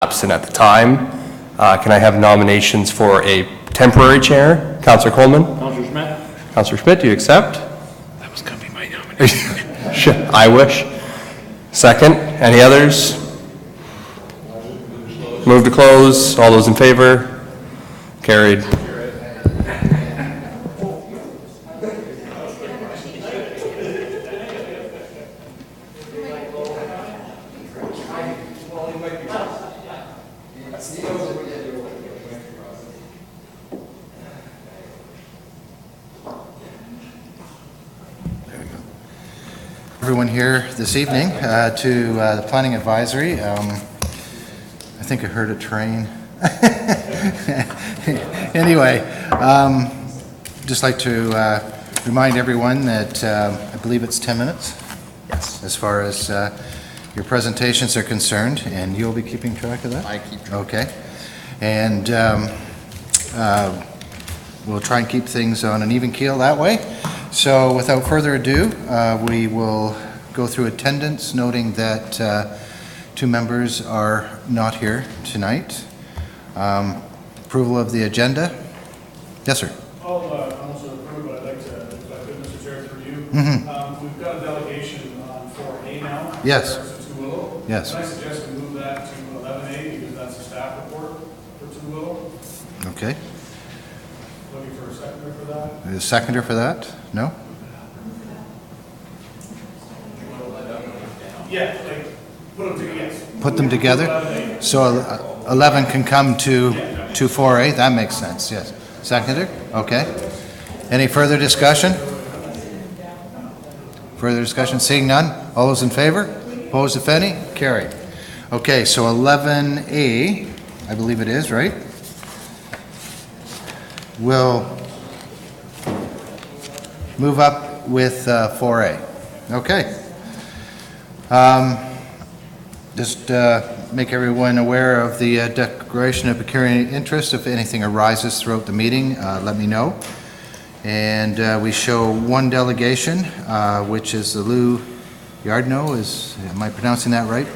absent at the time. Can I have nominations for a temporary chair? Councillor Coleman? Councillor Schmidt. Councillor Schmidt, do you accept? That was going to be my nomination. Sure, I wish. Second, any others? Move to close. All those in favor? Carried. Everyone here this evening to the Planning Advisory. I think I heard a train. Anyway, just like to remind everyone that I believe it's 10 minutes. Yes. As far as your presentations are concerned, and you'll be keeping track of that? I keep track. Okay. And we'll try and keep things on an even keel that way. So without further ado, we will go through attendance, noting that 2 members are not here tonight. Approval of the agenda. Yes, sir. I'll also approve, but I'd like to, if I could, Mr. Chair, through you. We've got a delegation on 4A now. Yes. To 2 Willow. Yes. Can I suggest we move that to 11A because that's a staff report for 2 Willow? Okay. Looking for a seconder for that? A seconder for that? No? Yeah, like, put them together, yes. Put them together? 11A. So 11 can come to 4A? That makes sense, yes. Seconder? Okay. Any further discussion? Further discussion? Seeing none? All those in favor? Opposed, if any? Carried. Okay, so 11A, I believe it is, right? We'll move up with 4A. Okay. Just make everyone aware of the declaration of pecuniary interest. If anything arises throughout the meeting, let me know. And we show 1 delegation, which is the Lou Yardno. Am I pronouncing that right?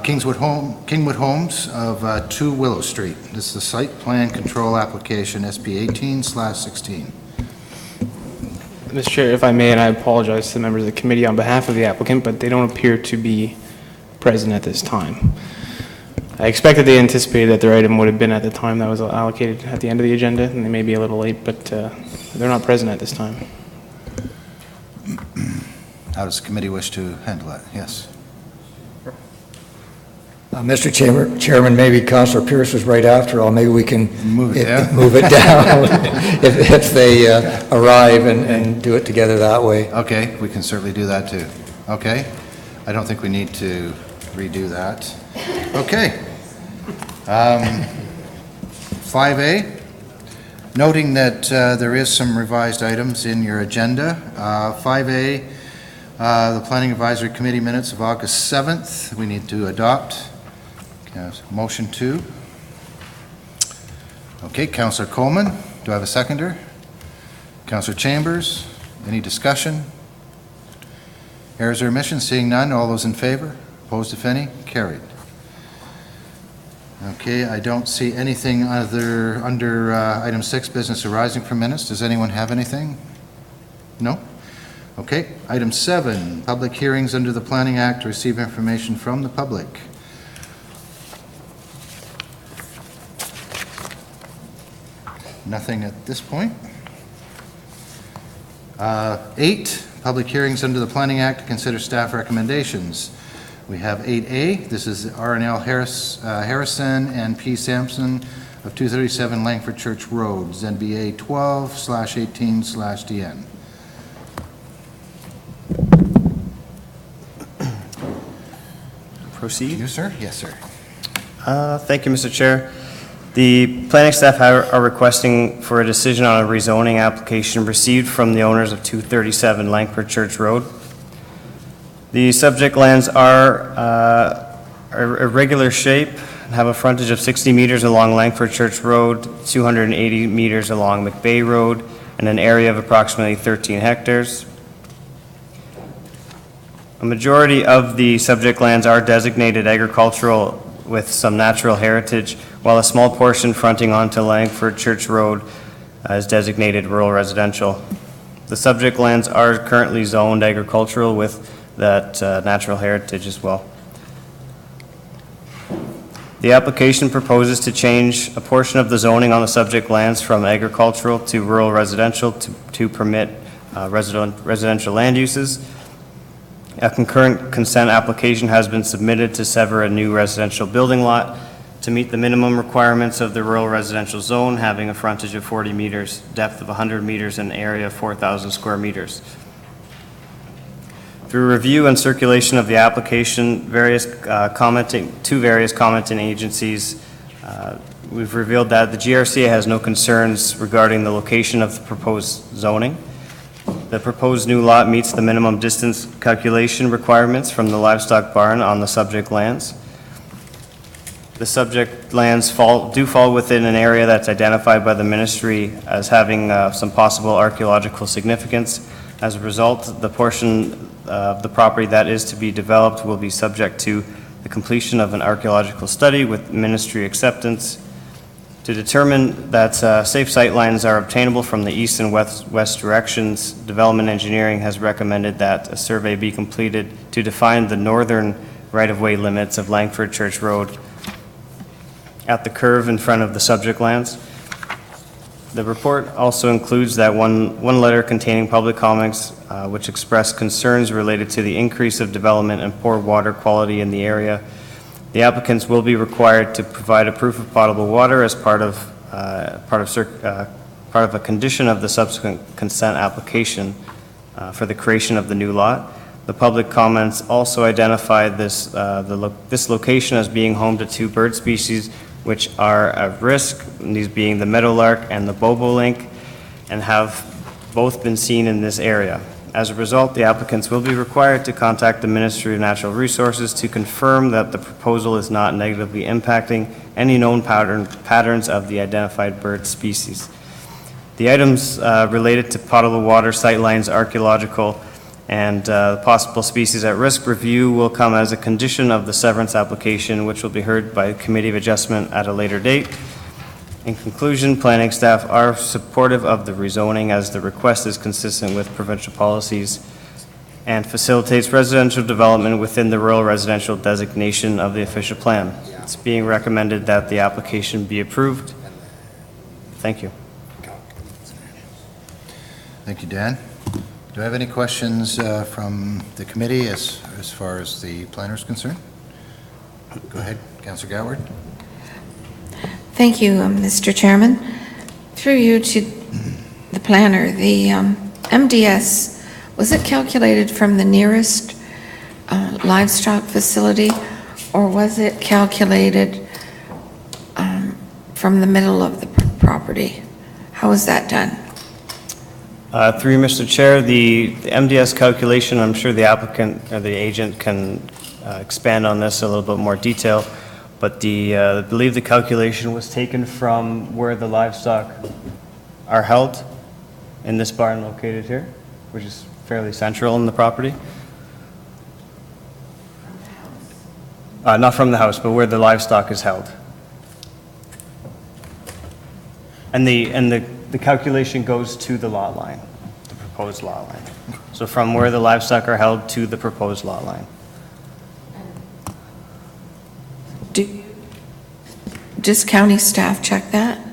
Kingwood Homes of 2 Willow Street. This is the site plan control application SP 18/16. Mr. Chair, if I may, and I apologize to the members of the committee on behalf of the applicant, but they don't appear to be present at this time. I expected they anticipated that their item would have been at the time that was allocated at the end of the agenda, and they may be a little late, but they're not present at this time. How does the committee wish to handle that? Yes. Mr. Chairman, maybe Councillor Pierce was right after all. Maybe we can Move it down. move it down if they arrive and do it together that way. Okay, we can certainly do that too. Okay. I don't think we need to redo that. Okay. 5A, noting that there is some revised items in your agenda. 5A, the Planning Advisory Committee minutes of August 7th, we need to adopt. Motion 2. Okay, Councillor Coleman, do I have a seconder? Councillor Chambers, any discussion? Errors or omissions? Seeing none, all those in favor? Opposed, if any? Carried. Okay, I don't see anything under item 6, business arising from minutes. Does anyone have anything? No? Okay, item 7, public hearings under the Planning Act to receive information from the public. Nothing at this point. 8, public hearings under the Planning Act to consider staff recommendations. We have 8A. This is R&L Harrison and P. Sampson of 237 Langford Church Road, ZBA 12/18/DN. Proceed. You, sir? Yes, sir. Thank you, Mr. Chair. The planning staff are requesting for a decision on a rezoning application received from the owners of 237 Langford Church Road. The subject lands are irregular shape, have a frontage of 60 meters along Langford Church Road, 280 meters along McVeigh Road, and an area of approximately 13 hectares. A majority of the subject lands are designated agricultural with some natural heritage, while a small portion fronting onto Langford Church Road is designated rural residential. The subject lands are currently zoned agricultural with that natural heritage as well. The application proposes to change a portion of the zoning on the subject lands from agricultural to rural residential to permit residential land uses. A concurrent consent application has been submitted to sever a new residential building lot to meet the minimum requirements of the rural residential zone, having a frontage of 40 meters, depth of 100 meters, and area of 4,000 square meters. Through review and circulation of the application, to various commenting agencies, we've revealed that the GRCA has no concerns regarding the location of the proposed zoning. The proposed new lot meets the minimum distance calculation requirements from the livestock barn on the subject lands. The subject lands do fall within an area that's identified by the ministry as having some possible archaeological significance. As a result, the portion of the property that is to be developed will be subject to the completion of an archaeological study with ministry acceptance. To determine that safe sightlines are obtainable from the east and west directions, development engineering has recommended that a survey be completed to define the northern right-of-way limits of Langford Church Road at the curve in front of the subject lands. The report also includes that one letter containing public comments which express concerns related to the increase of development and poor water quality in the area. The applicants will be required to provide a proof of potable water as part of a condition of the subsequent consent application for the creation of the new lot. The public comments also identify this location as being home to 2 bird species which are at risk, these being the meadowlark and the bobolink, and have both been seen in this area. As a result, the applicants will be required to contact the Ministry of Natural Resources to confirm that the proposal is not negatively impacting any known patterns of the identified bird species. The items related to potable water, sightlines, archaeological, and possible species at risk review will come as a condition of the severance application, which will be heard by the Committee of Adjustment at a later date. In conclusion, planning staff are supportive of the rezoning as the request is consistent with provincial policies and facilitates residential development within the rural residential designation of the official plan. It's being recommended that the application be approved. Thank you. Thank you, Dan. Do I have any questions from the committee as far as the planner is concerned? Go ahead, Councillor Goward. Thank you, Mr. Chairman. Through you to the planner, the MDS, was it calculated from the nearest livestock facility, or was it calculated from the middle of the property? How was that done? Through you, Mr. Chair, the MDS calculation, I'm sure the applicant or the agent can expand on this a little bit more detail, but I believe the calculation was taken from where the livestock are held in this barn located here, which is fairly central in the property. Not from the house, but where the livestock is held. And the calculation goes to the lot line, the proposed lot line. So from where the livestock are held to the proposed lot line. Does county staff check that?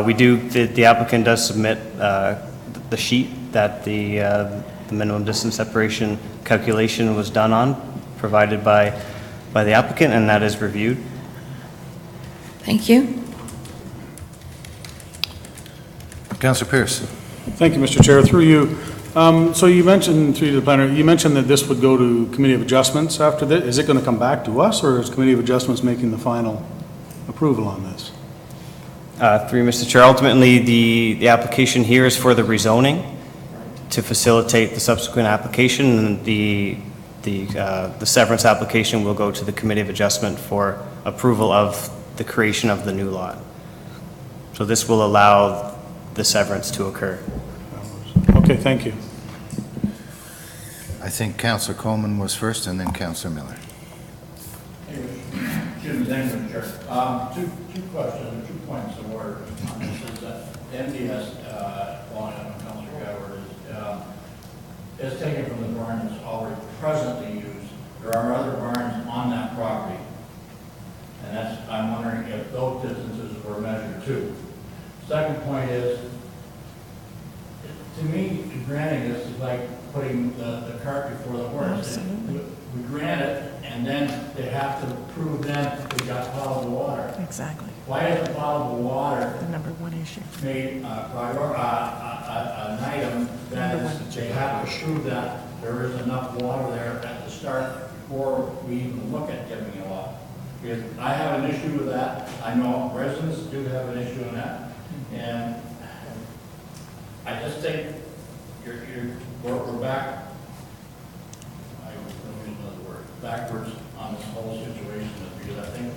We do, the applicant does submit the sheet that the minimum distance separation calculation was done on, provided by the applicant, and that is reviewed. Thank you. Councillor Pierce. Thank you, Mr. Chair. Through you, so you mentioned, through the planner, you mentioned that this would go to Committee of Adjustments after this. Is it going to come back to us, or is Committee of Adjustments making the final approval on this? Through Mr. Chair, ultimately, the application here is for the rezoning to facilitate the subsequent application, and the severance application will go to the Committee of Adjustment for approval of the creation of the new lot. So this will allow the severance to occur. Okay, thank you. I think Councillor Coleman was first and then Councillor Miller. Jim, thank you, Mr. Chair. Two questions, or 2 points of order on this. Is that the MDS, following up on Councillor Gadward, is taken from the barn that's already presently used. There are other barns on that property. And that's, I'm wondering if those distances were measured too. Second point is, to me, granting this is like putting the cart before the horse. We grant it, and then they have to prove then we got potable water. Exactly. Why isn't potable water The number one issue. made an item that is, they have to prove that there is enough water there at the start before we even look at giving it water? Because I have an issue with that. I know residents do have an issue in that. And I just think we're back, I don't use another word, backwards on this whole situation, because I think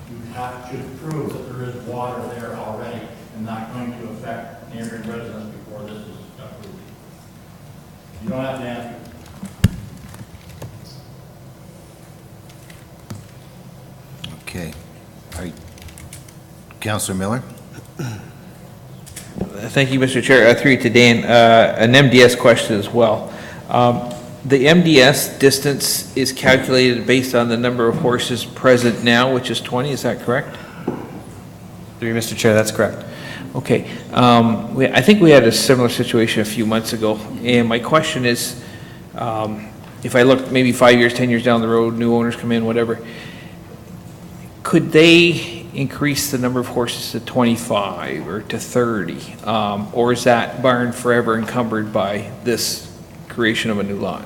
you have to prove that there is water there already and not going to affect neighboring residents before this is approved. You don't have to answer. Okay. Councillor Miller? Thank you, Mr. Chair. Through you to Dan, an MDS question as well. The MDS distance is calculated based on the number of horses present now, which is 20, is that correct? Through you, Mr. Chair, that's correct. Okay. I think we had a similar situation a few months ago, and my question is, if I look maybe 5 years, 10 years down the road, new owners come in, whatever, could they increase the number of horses to 25 or to 30? Or is that barn forever encumbered by this creation of a new lot?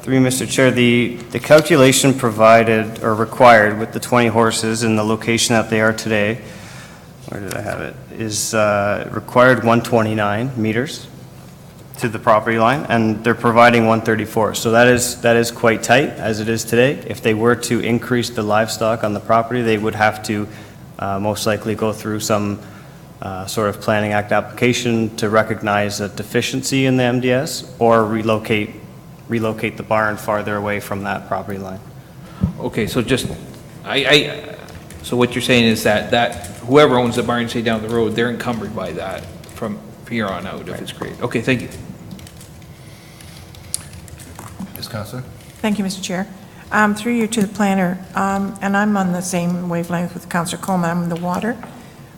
Through you, Mr. Chair, the calculation provided or required with the 20 horses in the location that they are today, where did I have it, is required 129 meters to the property line, and they're providing 134. So that is quite tight as it is today. If they were to increase the livestock on the property, they would have to most likely go through some sort of Planning Act application to recognize a deficiency in the MDS or relocate the barn farther away from that property line. Okay, so just, so what you're saying is that whoever owns the barn, say down the road, they're encumbered by that from here on out if it's created. Okay, thank you. Yes, Councillor? Thank you, Mr. Chair. Through you to the planner, and I'm on the same wavelength with Councillor Coleman, I'm the water.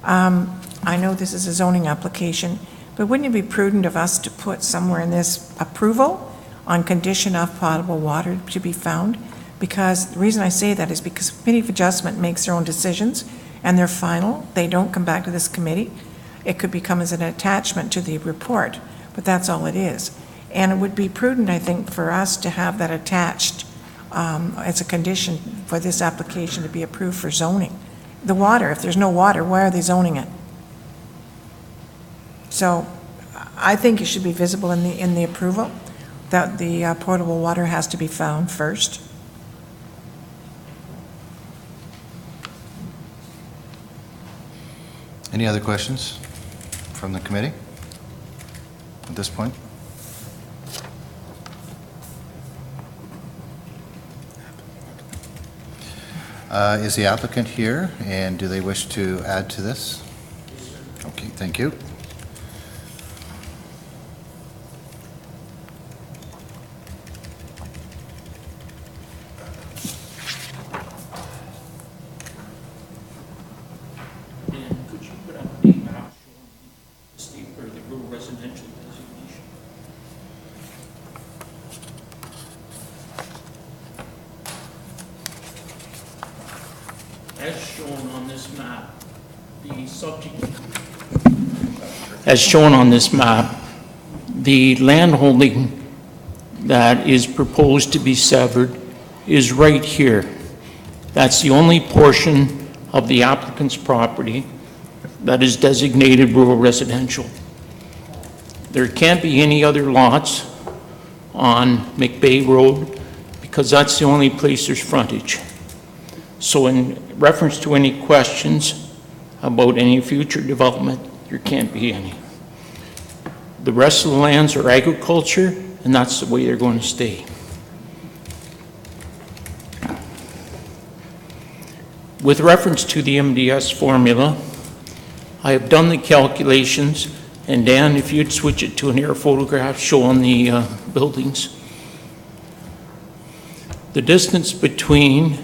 I know this is a zoning application, but wouldn't it be prudent of us to put somewhere in this approval on condition of potable water to be found? Because the reason I say that is because Committee of Adjustment makes their own decisions and they're final. They don't come back to this committee. It could become as an attachment to the report, but that's all it is. And it would be prudent, I think, for us to have that attached as a condition for this application to be approved for zoning. The water, if there's no water, why are they zoning it? So I think it should be visible in the approval that the potable water has to be found first. Any other questions from the committee at this point? Is the applicant here, and do they wish to add to this? Okay, thank you. And could you put up a map showing the state or the rural residential designation? As shown on this map, the subject, as shown on this map, the landholding that is proposed to be severed is right here. That's the only portion of the applicant's property that is designated rural residential. There can't be any other lots on McBay Road because that's the only place there's frontage. So in reference to any questions about any future development, there can't be any. The rest of the lands are agriculture and that's the way they're going to stay. With reference to the MDS formula, I have done the calculations, and Dan, if you'd switch it to an air photograph showing the buildings. The distance between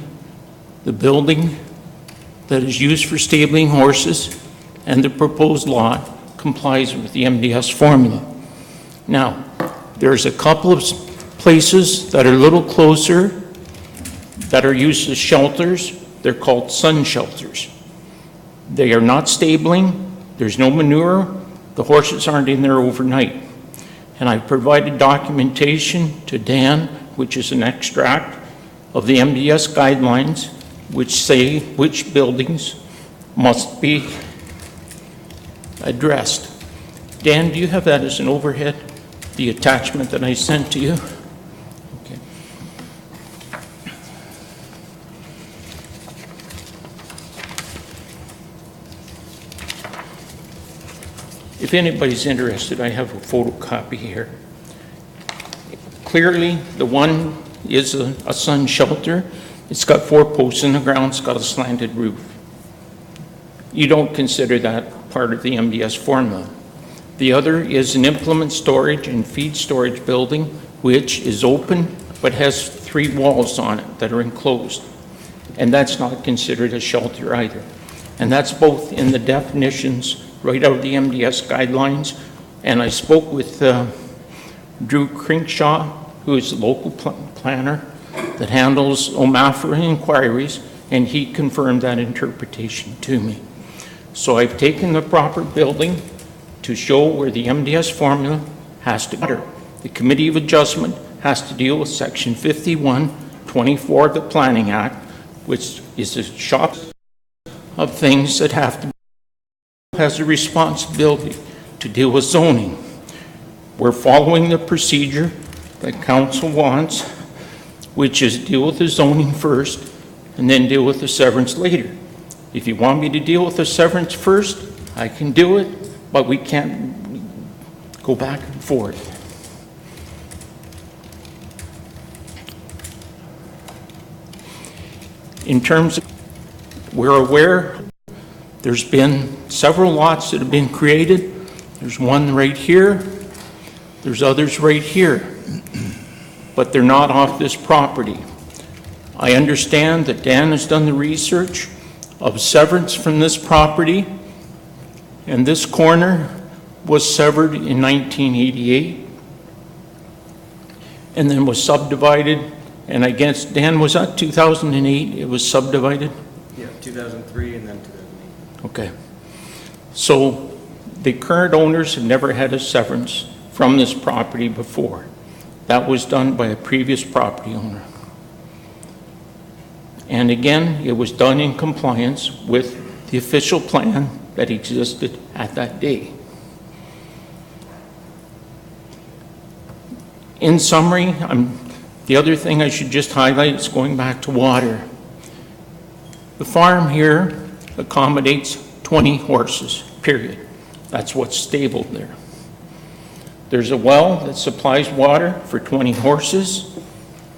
the building that is used for stabling horses and the proposed lot complies with the MDS formula. Now, there's a couple of places that are a little closer that are used as shelters. They're called sun shelters. They are not stabling, there's no manure, the horses aren't in there overnight. And I've provided documentation to Dan, which is an extract of the MDS guidelines, which say which buildings must be addressed. Dan, do you have that as an overhead, the attachment that I sent to you? Okay. If anybody's interested, I have a photocopy here. Clearly, the one is a sun shelter. It's got 4 posts in the ground, it's got a slanted roof. You don't consider that part of the MDS formula. The other is an implement storage and feed storage building, which is open but has 3 walls on it that are enclosed. And that's not considered a shelter either. And that's both in the definitions right out of the MDS guidelines. And I spoke with Drew Crinkshaw, who is the local planner that handles OMAFRA inquiries, and he confirmed that interpretation to me. So I've taken the proper building to show where the MDS formula has to matter. The Committee of Adjustment has to deal with Section 5124 of the Planning Act, which is a shop of things that have to has a responsibility to deal with zoning. We're following the procedure that Council wants, which is deal with the zoning first and then deal with the severance later. If you want me to deal with the severance first, I can do it, but we can't go back and forth. In terms of, we're aware there's been several lots that have been created. There's one right here. There's others right here. But they're not off this property. I understand that Dan has done the research of severance from this property, and this corner was severed in 1988 and then was subdivided, and I guess, Dan, was that 2008 it was subdivided? Yeah, 2003 and then 2008. Okay. So the current owners have never had a severance from this property before. That was done by a previous property owner. And again, it was done in compliance with the official plan that existed at that day. In summary, the other thing I should just highlight is going back to water. The farm here accommodates 20 horses, period. That's what's stabled there. There's a well that supplies water for 20 horses,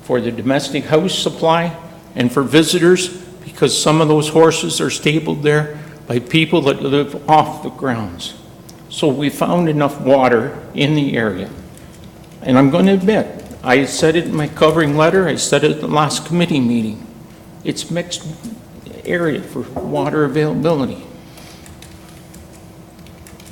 for the domestic house supply, and for visitors, because some of those horses are stabled there by people that live off the grounds. So we found enough water in the area. And I'm going to admit, I said it in my covering letter, I said it at the last committee meeting. It's mixed area for water availability.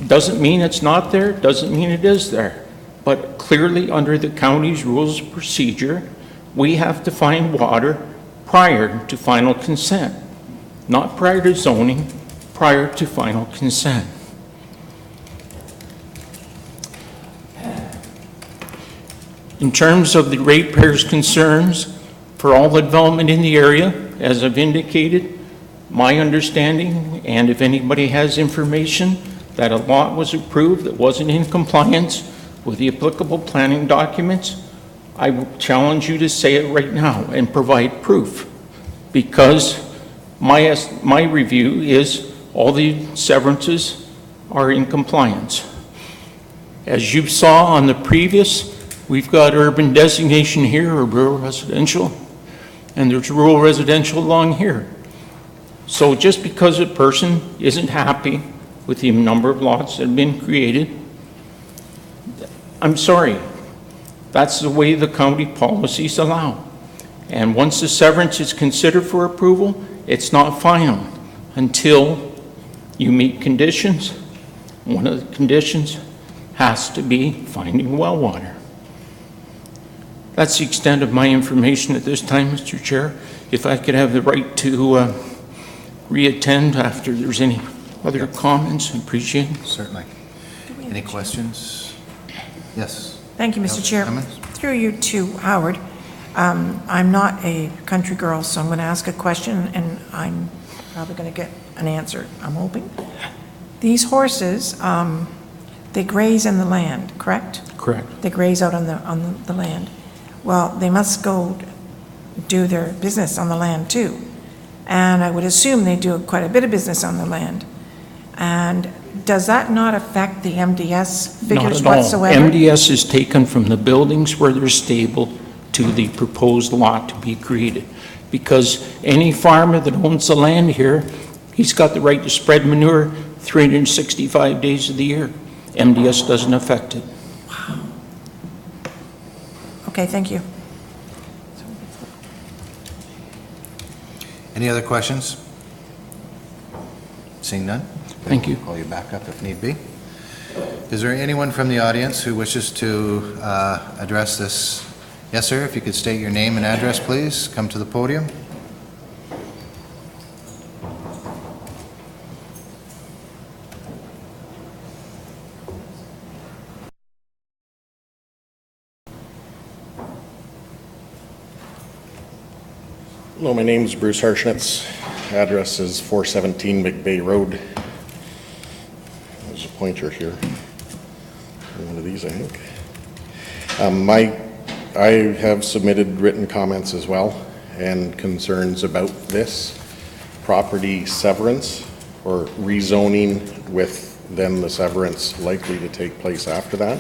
Doesn't mean it's not there, doesn't mean it is there. But clearly under the county's rules of procedure, we have to find water prior to final consent. Not prior to zoning, prior to final consent. In terms of the ratepayers' concerns for all the development in the area, as I've indicated, my understanding, and if anybody has information, that a lot was approved that wasn't in compliance with the applicable planning documents, I will challenge you to say it right now and provide proof, because my review is all the severances are in compliance. As you saw on the previous We've got urban designation here, or rural residential, and there's rural residential along here. So just because a person isn't happy with the number of lots that have been created, I'm sorry, that's the way the county policies allow. And once the severance is considered for approval, it's not final until you meet conditions. One of the conditions has to be finding well water. That's the extent of my information at this time, Mr. Chair. If I could have the right to re-attend after there's any other comments, I appreciate it. Certainly. Any questions? Yes. Thank you, Mr. Chair. Comments? Through you to Howard. I'm not a country girl, so I'm going to ask a question, and I'm probably going to get an answer, I'm hoping. These horses, they graze in the land, correct? Correct. They graze out on the land. Well, they must go do their business on the land too. And I would assume they do quite a bit of business on the land. And does that not affect the MDS figures Not at all. whatsoever? MDS is taken from the buildings where they're stable to the proposed lot to be created. Because any farmer that owns the land here, he's got the right to spread manure 365 days of the year. MDS doesn't affect it. Okay, thank you. Any other questions? Seeing none? Thank you. Call you back up if need be. Is there anyone from the audience who wishes to address this? Yes, sir, if you could state your name and address, please. Come to the podium. Hello, my name is Bruce Harshnitz. Address is 417 McBay Road. There's a pointer here. One of these, I think. I have submitted written comments as well and concerns about this property severance or rezoning with then the severance likely to take place after that.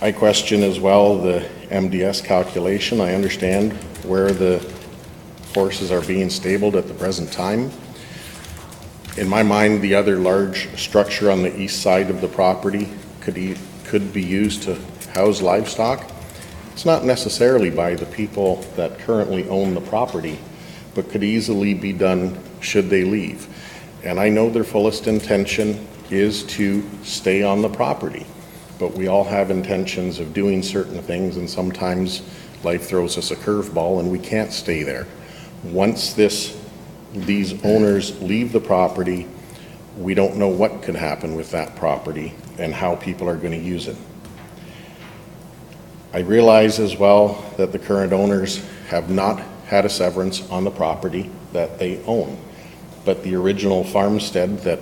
I question as well the MDS calculation. I understand where the horses are being stabled at the present time. In my mind, the other large structure on the east side of the property could be used to house livestock. It's not necessarily by the people that currently own the property, but could easily be done should they leave. And I know their fullest intention is to stay on the property, but we all have intentions of doing certain things, and sometimes life throws us a curveball and we can't stay there. Once these owners leave the property, we don't know what could happen with that property and how people are going to use it. I realize as well that the current owners have not had a severance on the property that they own, but the original farmstead that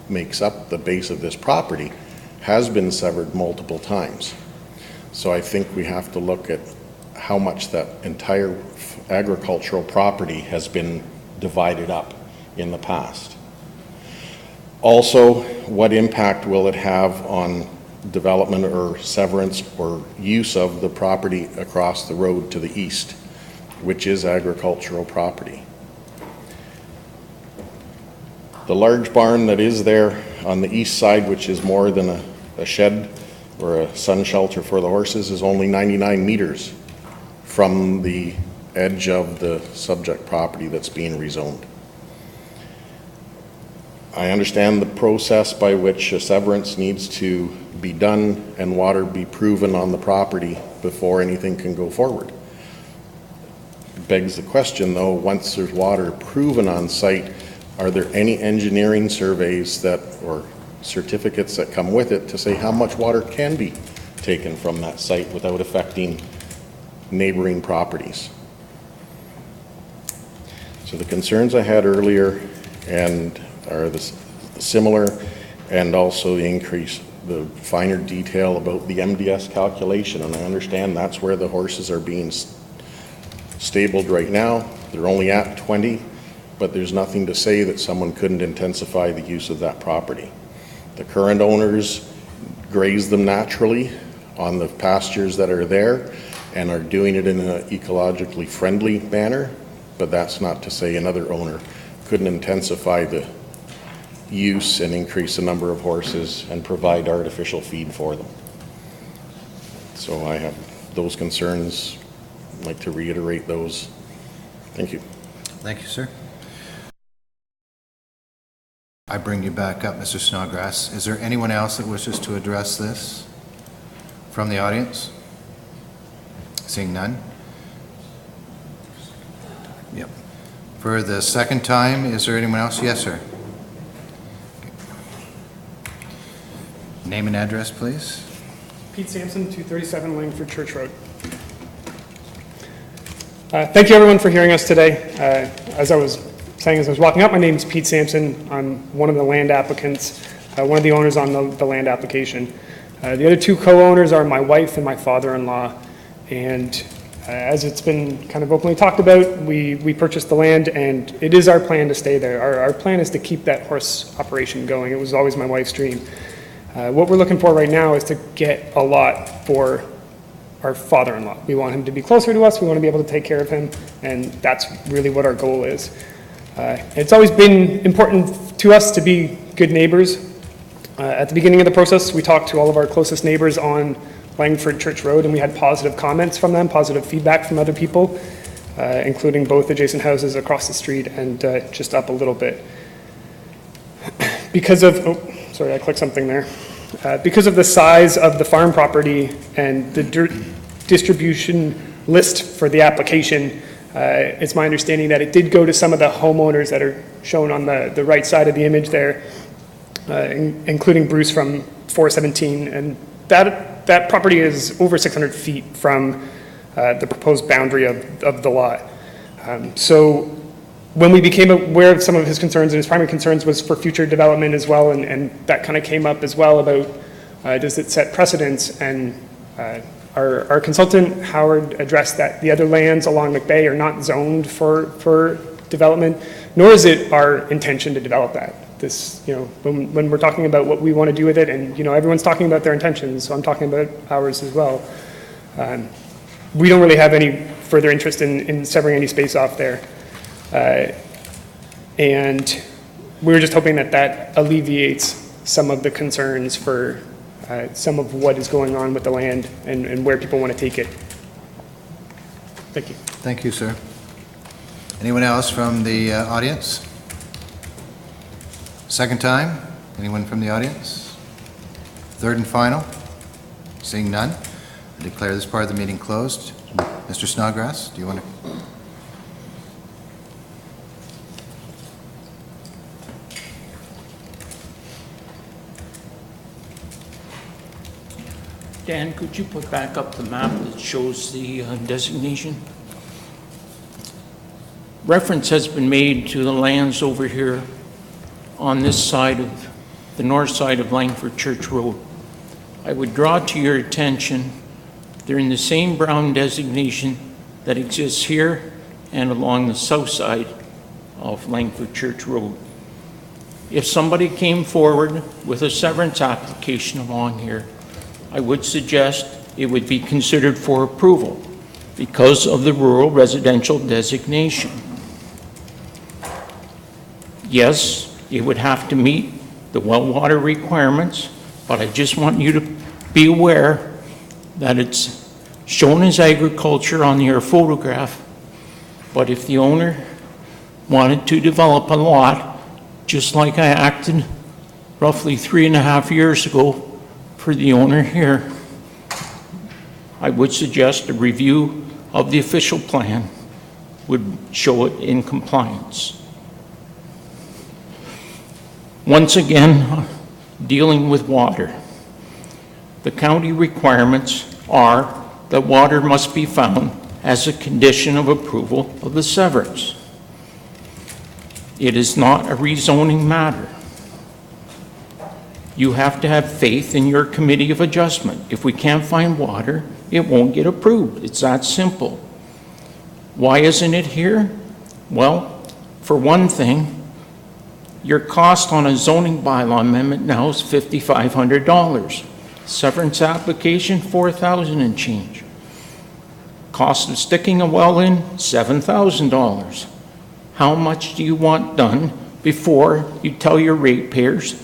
makes up the base of this property has been severed multiple times. So I think we have to look at how much that entire agricultural property has been divided up in the past. Also, what impact will it have on development or severance or use of the property across the road to the east, which is agricultural property? The large barn that is there on the east side, which is more than a shed or a sun shelter for the horses, is only 99 meters from the edge of the subject property that's being rezoned. I understand the process by which a severance needs to be done and water be proven on the property before anything can go forward. Begs the question though, once there's water proven on site, are there any engineering surveys that, or certificates that come with it to say how much water can be taken from that site without affecting neighboring properties? So the concerns I had earlier and are the similar, and also the finer detail about the MDS calculation. And I understand that's where the horses are being stabled right now. They're only at 20, but there's nothing to say that someone couldn't intensify the use of that property. The current owners graze them naturally on the pastures that are there and are doing it in an ecologically friendly manner, but that's not to say another owner couldn't intensify the use and increase the number of horses and provide artificial feed for them. So I have those concerns. I'd like to reiterate those. Thank you. Thank you, sir. I bring you back up, Mr. Snodgrass. Is there anyone else that wishes to address this from the audience? Seeing none? Yep. For the second time, is there anyone else? Yes, sir. Name and address, please. Pete Sampson, 237 Langford Church Road. Thank you, everyone, for hearing us today. As I was saying, as I was walking up, my name is Pete Sampson. I'm one of the land applicants, one of the owners on the land application. The other two co-owners are my wife and my father-in-law. And as it's been kind of openly talked about, we purchased the land, and it is our plan to stay there. Our plan is to keep that horse operation going. It was always my wife's dream. What we're looking for right now is to get a lot for our father-in-law. We want him to be closer to us. We want to be able to take care of him, and that's really what our goal is. It's always been important to us to be good neighbors. At the beginning of the process, we talked to all of our closest neighbors on Langford Church Road, and we had positive comments from them, positive feedback from other people, including both adjacent houses across the street and just up a little bit. Because of, sorry, I clicked something there. Because of the size of the farm property and the distribution list for the application, it's my understanding that it did go to some of the homeowners that are shown on the right side of the image there, including Bruce from 417, and that property is over 600 feet from the proposed boundary of the lot. So when we became aware of some of his concerns, and his primary concerns was for future development as well, and that kind of came up as well about does it set precedents, and our consultant, Howard, addressed that the other lands along McBay are not zoned for development, nor is it our intention to develop that. This, when we're talking about what we want to do with it, and, everyone's talking about their intentions, so I'm talking about ours as well. We don't really have any further interest in severing any space off there. And we were just hoping that alleviates some of the concerns for some of what is going on with the land and where people want to take it. Thank you. Thank you, sir. Anyone else from the audience? Second time? Anyone from the audience? Third and final? Seeing none, I declare this part of the meeting closed. Mr. Snodgrass, do you want to? Dan, could you put back up the map that shows the designation? Reference has been made to the lands over here on this side of the north side of Langford Church Road. I would draw to your attention, they're in the same brown designation that exists here and along the south side of Langford Church Road. If somebody came forward with a severance application along here, I would suggest it would be considered for approval because of the rural residential designation. Yes, it would have to meet the well water requirements, but I just want you to be aware that it's shown as agriculture on your photograph, but if the owner wanted to develop a lot, just like I acted roughly 3.5 years ago for the owner here, I would suggest a review of the official plan would show it in compliance. Once again, dealing with water. The county requirements are that water must be found as a condition of approval of the severance. It is not a rezoning matter. You have to have faith in your committee of adjustment. If we can't find water, it won't get approved. It's that simple. Why isn't it here? Well, for one thing, your cost on a zoning bylaw amendment now is $5,500. Severance application, $4,000 and change. Cost of sticking a well in, $7,000. How much do you want done before you tell your ratepayers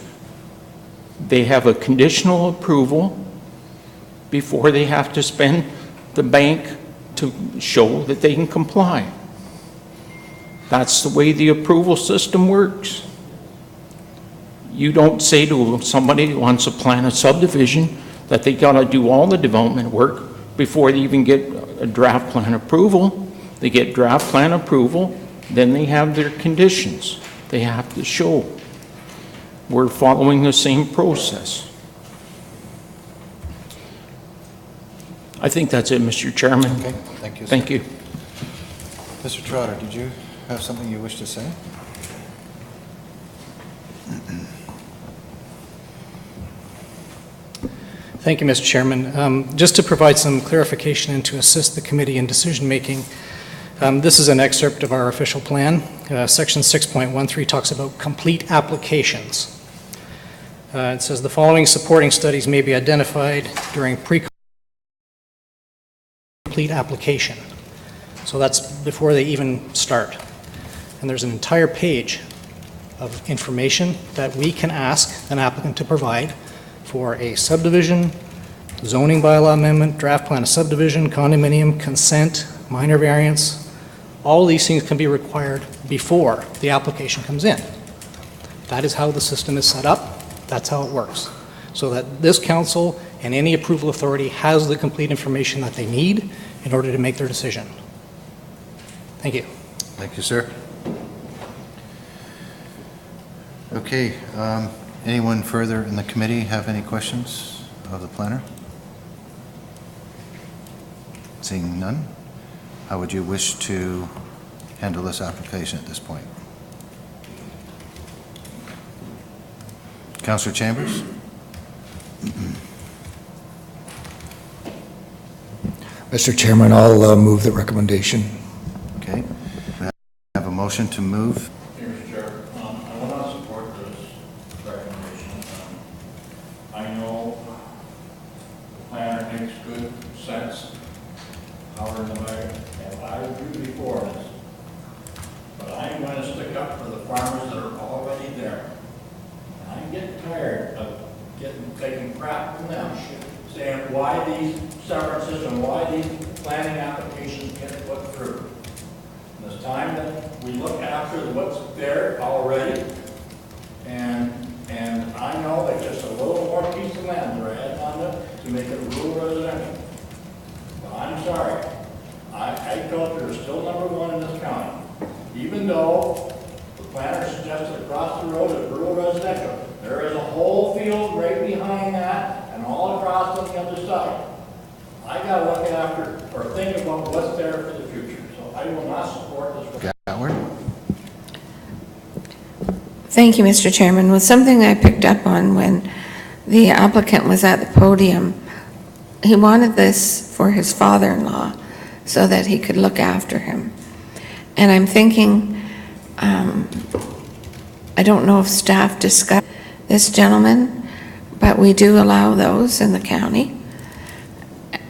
they have a conditional approval before they have to spend the bank to show that they can comply? That's the way the approval system works. You don't say to somebody who wants to plan a subdivision that they gotta do all the development work before they even get a draft plan approval. They get draft plan approval, then they have their conditions they have to show. We're following the same process. I think that's it, Mr. Chairman. Okay, thank you, sir. Thank you. Mr. Trotter, did you have something you wish to say? Thank you, Mr. Chairman. Just to provide some clarification and to assist the committee in decision-making, this is an excerpt of our official plan. Section 6.13 talks about complete applications. It says the following supporting studies may be identified during pre-complete application. So that's before they even start. And there's an entire page of information that we can ask an applicant to provide for a subdivision, zoning bylaw amendment, draft plan of subdivision, condominium, consent, minor variance. All these things can be required before the application comes in. That is how the system is set up. That's how it works. So that this council and any approval authority has the complete information that they need in order to make their decision. Thank you. Thank you, sir. Okay, anyone further in the committee have any questions of the planner? Seeing none, how would you wish to handle this application at this point? Councillor Chambers? Mr. Chairman, I'll move the recommendation. Okay. I have a motion to move. Mr. Chair, I will not support this recommendation. I know the planner makes good sense. However, I reviewed before this, but I'm going to stick up for the farmers that are already there. And I'm getting tired of taking crap from them, saying why these severances and why these planning applications get put through. And it's time that we look after what's there already, and I know that just a little more piece of land they're adding on it to make it rural residential. But I'm sorry, agriculture is still #1 in this county, even though the planner suggested across the road is rural residential. There is a whole field right behind that and all across on the other side. I gotta look after or think about what's there for the future, so I will not support this. Gatward? Thank you, Mr. Chairman. Was something I picked up on when the applicant was at the podium. He wanted this for his father-in-law so that he could look after him. And I'm thinking, I don't know if staff discussed this gentleman, but we do allow those in the county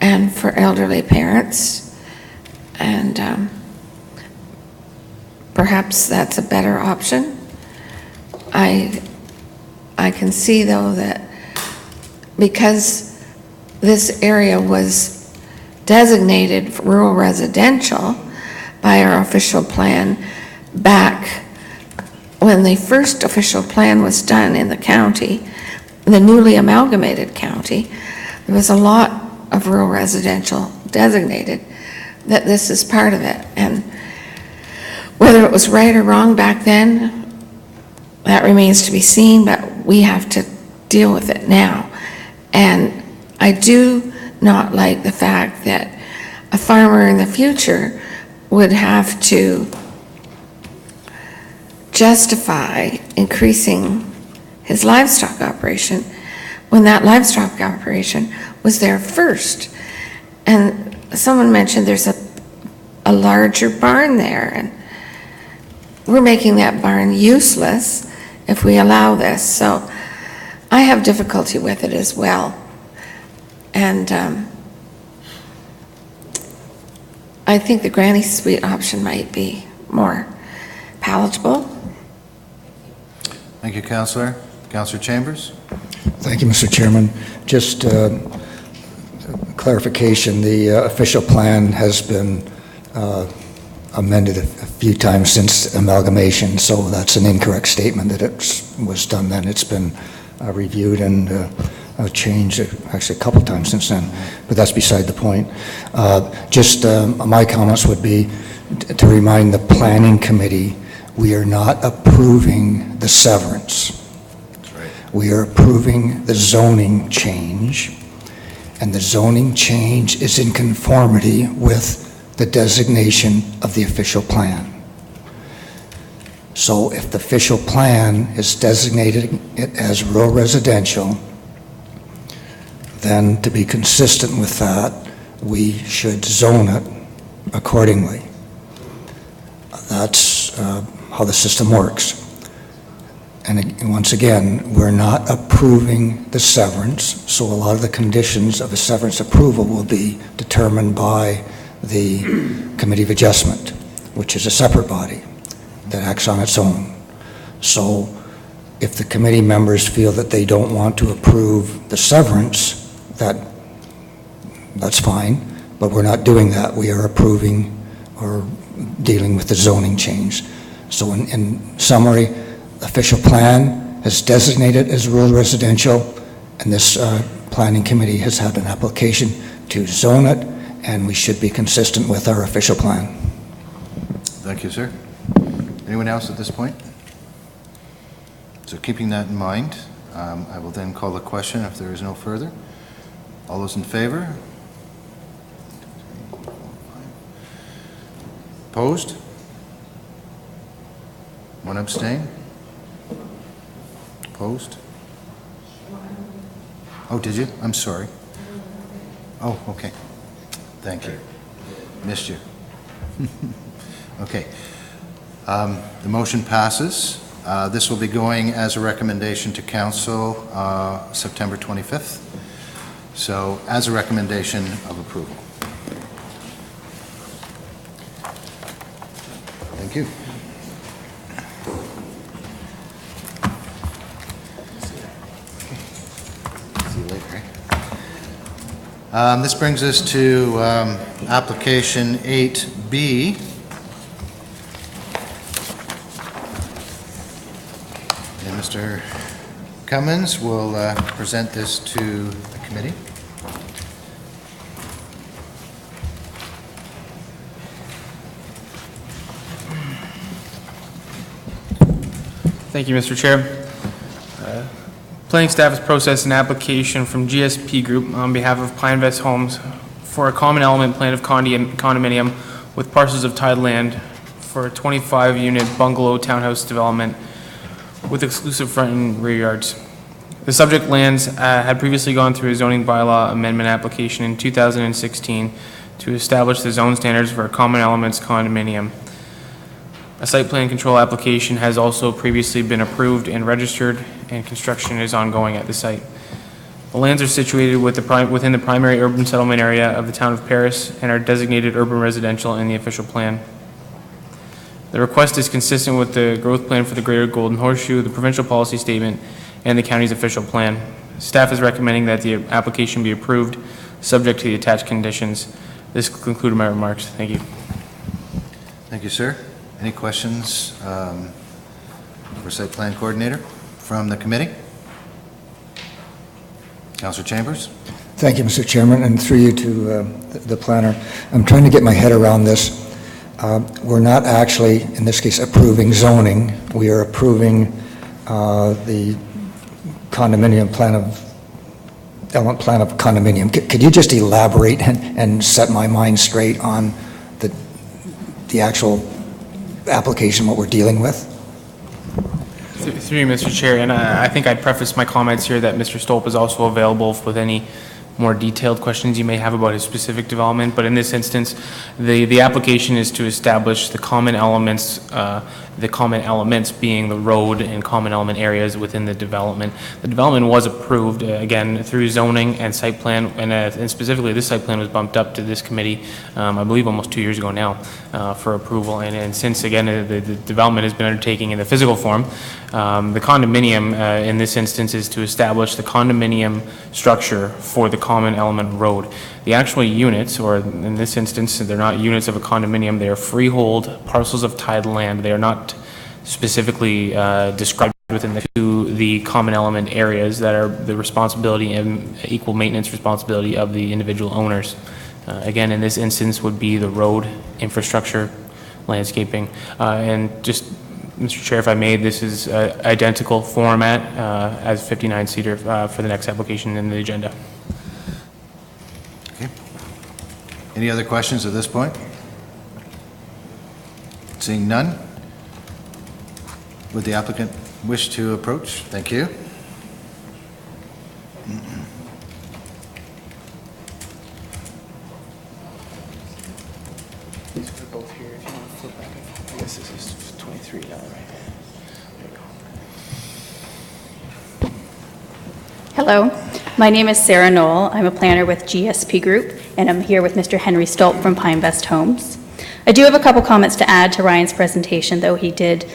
and for elderly parents. And perhaps that's a better option. I can see, though, that because this area was designated for rural residential by our official plan back when the first official plan was done in the county, the newly amalgamated county, there was a lot of rural residential designated, that this is part of it. And whether it was right or wrong back then, that remains to be seen, but we have to deal with it now. And I do not like the fact that a farmer in the future would have to justify increasing his livestock operation when that livestock operation was there first. And someone mentioned there's a larger barn there, and we're making that barn useless if we allow this. So I have difficulty with it as well. And I think the Granny Suite option might be more palatable. Thank you, Councillor. Councillor Chambers? Thank you, Mr. Chairman. Just clarification, the official plan has been amended a few times since amalgamation, so that's an incorrect statement that it was done then. It's been reviewed and changed actually a couple of times since then, but that's beside the point. My comments would be to remind the Planning Committee, we are not approving the severance. We are approving the zoning change, and the zoning change is in conformity with the designation of the official plan. So if the official plan is designated it as rural residential, then to be consistent with that, we should zone it accordingly. That's how the system works. And once again, we're not approving the severance, so a lot of the conditions of the severance approval will be determined by the Committee of Adjustment, which is a separate body that acts on its own. So if the committee members feel that they don't want to approve the severance, that's fine, but we're not doing that. We are approving or dealing with the zoning change. So in summary, official plan is designated as rural residential, and this planning committee has had an application to zone it, and we should be consistent with our official plan. Thank you, sir. Anyone else at this point? So keeping that in mind, I will then call the question if there is no further. All those in favor? Opposed? One abstain? Opposed? Oh, did you? I'm sorry. Oh, okay. Thank you. Missed you. Okay. The motion passes. This will be going as a recommendation to council September 25th. So as a recommendation of approval. Thank you. See you later. This brings us to application 8B. And Mr. Cummins will present this to the committee. Thank you, Mr. Chair. Planning staff has processed an application from GSP Group on behalf of Pine Vest Homes for a common element plan of condominium with parcels of tied land for a 25-unit bungalow townhouse development with exclusive front and rear yards. The subject lands had previously gone through a zoning bylaw amendment application in 2016 to establish the zone standards for a common elements condominium. A site plan control application has also previously been approved and registered, and construction is ongoing at the site. The lands are situated within the primary urban settlement area of the town of Paris and are designated urban residential in the official plan. The request is consistent with the growth plan for the Greater Golden Horseshoe, the provincial policy statement, and the county's official plan. Staff is recommending that the application be approved, subject to the attached conditions. This will conclude my remarks. Thank you. Thank you, sir. Any questions for site plan coordinator from the committee? Councillor Chambers? Thank you, Mr. Chairman, and through you to the planner. I'm trying to get my head around this. We're not actually, in this case, approving zoning. We are approving the condominium plan element plan of condominium. Could you just elaborate and set my mind straight on the actual application, what we're dealing with? Through you, Mr. Chair, and I think I'd preface my comments here that Mr. Stolp is also available with any more detailed questions you may have about a specific development, but in this instance, the application is to establish the common elements being the road and common element areas within the development. The development was approved, again, through zoning and site plan, and specifically this site plan was bumped up to this committee, I believe almost 2 years ago now, for approval. And since, again, the development has been undertaking in the physical form, the condominium in this instance is to establish the condominium structure for the common element road. The actual units, or in this instance, they're not units of a condominium, they are freehold parcels of titled land. They are not specifically described within the common element areas that are the responsibility and equal maintenance responsibility of the individual owners. Again, in this instance would be the road, infrastructure, landscaping, and just, Mr. Chair, if I may, this is identical format as 59-seater for the next application in the agenda. Okay. Any other questions at this point? Seeing none, would the applicant wish to approach? Thank you. These are both here if you want to flip back. I guess this is 23 now, right? There you go. Hello, my name is Sarah Knoll. I'm a planner with GSP Group, and I'm here with Mr. Henry Stolp from Pine Best Homes. I do have a couple comments to add to Ryan's presentation, though he did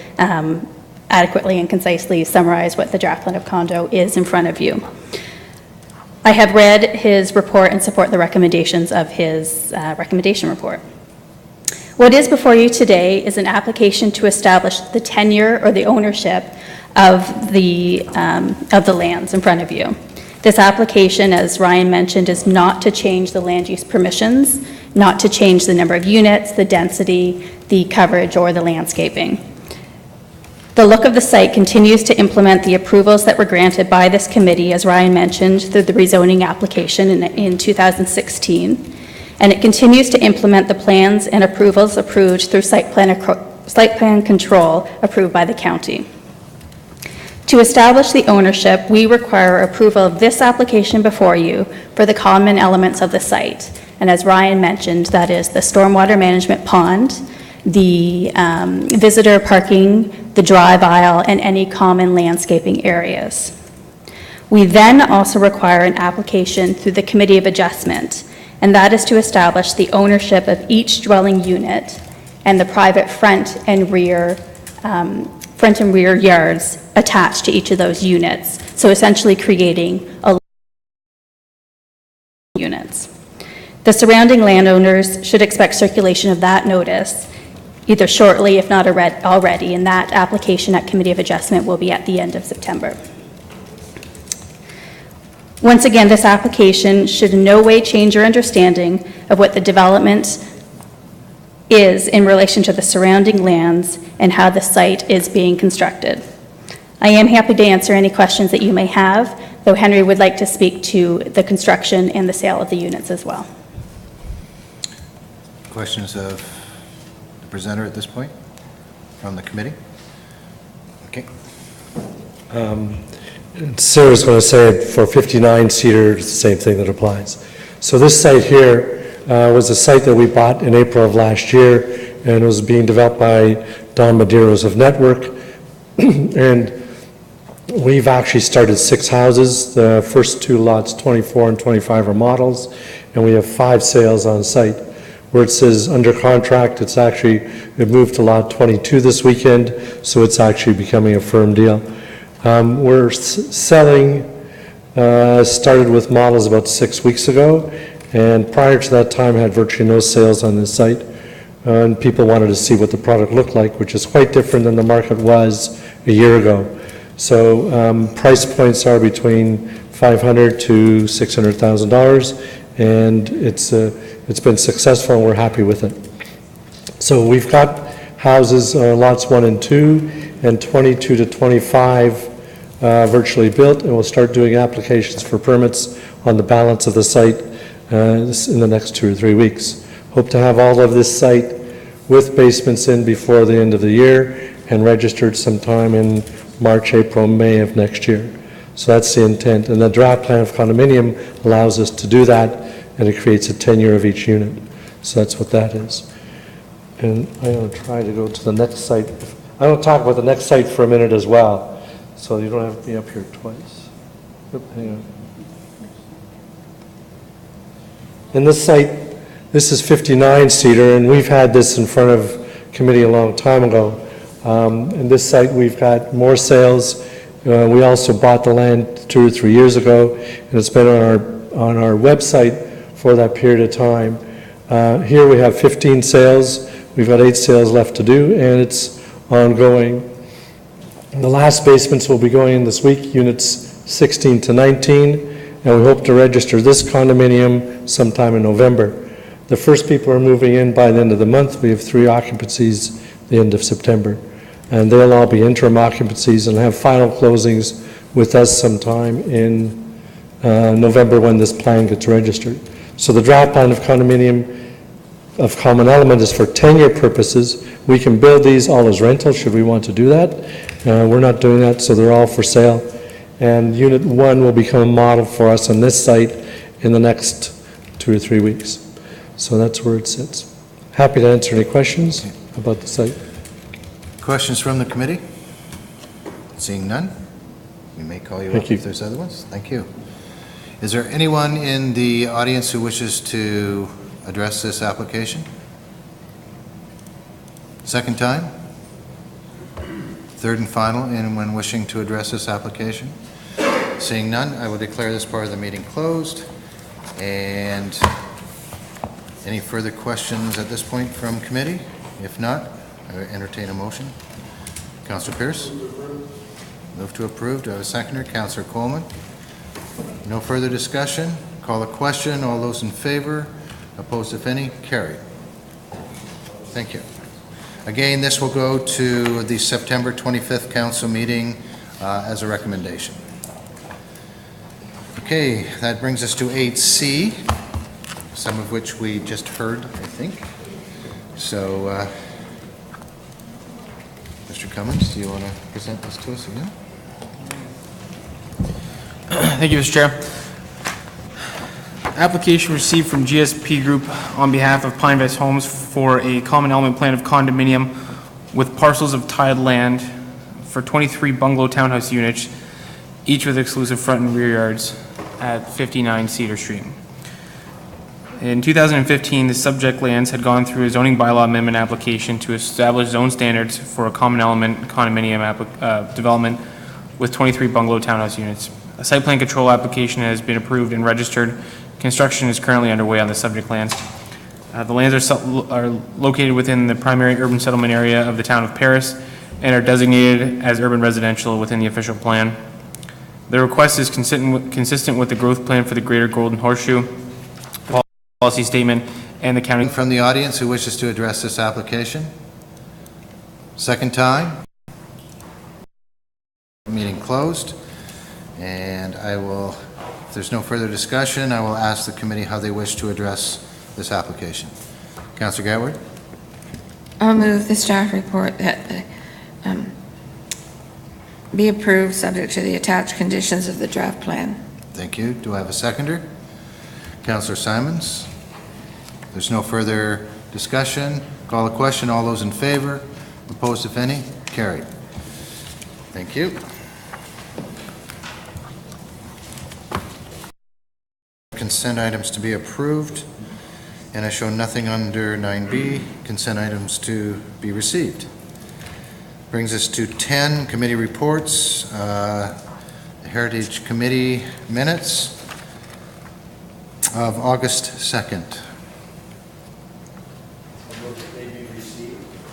adequately and concisely summarize what the draft plan of condo is in front of you. I have read his report and support the recommendations of his recommendation report. What is before you today is an application to establish the tenure or the ownership of the lands in front of you. This application, as Ryan mentioned, is not to change the land use permissions, not to change the number of units, the density, the coverage, or the landscaping. The look of the site continues to implement the approvals that were granted by this committee, as Ryan mentioned, through the rezoning application in 2016. And it continues to implement the plans and approvals approved through site plan control approved by the county. To establish the ownership, we require approval of this application before you for the common elements of the site. And as Ryan mentioned, that is the stormwater management pond, the visitor parking, the drive aisle, and any common landscaping areas. We then also require an application through the Committee of Adjustment, and that is to establish the ownership of each dwelling unit and the private front and rear yards attached to each of those units. So essentially creating units. The surrounding landowners should expect circulation of that notice either shortly, if not already, and that application at Committee of Adjustment will be at the end of September. Once again, this application should in no way change your understanding of what the development is in relation to the surrounding lands and how the site is being constructed. I am happy to answer any questions that you may have, though Henry would like to speak to the construction and the sale of the units as well. Questions of the presenter at this point from the committee? Okay. Sarah's going to say for 59-seater, it's the same thing that applies. So this site here was a site that we bought in April of last year, and it was being developed by Don Medeiros of Network. And we've actually started 6 houses. The first 2 lots, 24 and 25, are models, and we have 5 sales on site. Where it says under contract, it moved to lot 22 this weekend, so it's actually becoming a firm deal. We're selling, started with models about 6 weeks ago, and prior to that time had virtually no sales on this site. And people wanted to see what the product looked like, which is quite different than the market was a year ago. So price points are between $500,000 to $600,000, and it's been successful and we're happy with it. So we've got houses, lots 1 and 2, and 22 to 25 virtually built, and we'll start doing applications for permits on the balance of the site in the next 2 or 3 weeks. Hope to have all of this site with basements in before the end of the year and registered sometime in March, April, May of next year. So that's the intent. And the draft plan of condominium allows us to do that, and it creates a tenure of each unit. So that's what that is. And I'm going to try to go to the next site. I'm going to talk about the next site for a minute as well, so you don't have to be up here twice. Oop, hang on. In this site, this is 59 Cedar, and we've had this in front of committee a long time ago. In this site, we've got more sales. We also bought the land 2 or 3 years ago, and it's been on our website for that period of time. Here we have 15 sales. We've got 8 sales left to do, and it's ongoing. The last basements will be going in this week, units 16 to 19, and we hope to register this condominium sometime in November. The first people are moving in by the end of the month. We have 3 occupancies the end of September, and they'll all be interim occupancies and have final closings with us sometime in November when this plan gets registered. So the draft plan of condominium of common element is for tenure purposes. We can build these all as rentals should we want to do that. We're not doing that, so they're all for sale. And Unit 1 will become a model for us on this site in the next 2 or 3 weeks. So that's where it sits. Happy to answer any questions about the site. Questions from the committee? Seeing none, we may call you up if there's other ones. Thank you. Is there anyone in the audience who wishes to address this application? Second time? Third and final, anyone wishing to address this application? Seeing none, I will declare this part of the meeting closed. And any further questions at this point from committee? If not, I will entertain a motion. Councillor Pierce? Move to approve. Do I have a seconder? Councillor Coleman? No further discussion. Call a question. All those in favor? Opposed, if any? Carried. Thank you. Again, this will go to the September 25th council meeting as a recommendation. Okay, that brings us to 8C, some of which we just heard, I think. So, Mr. Cummins, do you want to present this to us again? Thank you, Mr. Chair. Application received from GSP Group on behalf of Pinevest Homes for a common element plan of condominium with parcels of tied land for 23 bungalow townhouse units, each with exclusive front and rear yards at 59 Cedar Street. In 2015, the subject lands had gone through a zoning bylaw amendment application to establish zone standards for a common element condominium development with 23 bungalow townhouse units. A site plan control application has been approved and registered. Construction is currently underway on the subject lands. The lands are located within the primary urban settlement area of the town of Paris and are designated as urban residential within the official plan. The request is consistent with the growth plan for the Greater Golden Horseshoe policy statement and the county. From the audience who wishes to address this application? Second time? Meeting closed. And I will, if there's no further discussion, I will ask the committee how they wish to address this application. Councillor Gatward? I'll move the staff report that be approved subject to the attached conditions of the draft plan. Thank you. Do I have a seconder? Councillor Simons? If there's no further discussion, call a question. All those in favor? Opposed, if any? Carried. Thank you. Consent items to be approved, and I show nothing under 9B. Consent items to be received. Brings us to 10 committee reports. Heritage Committee minutes of August 2nd.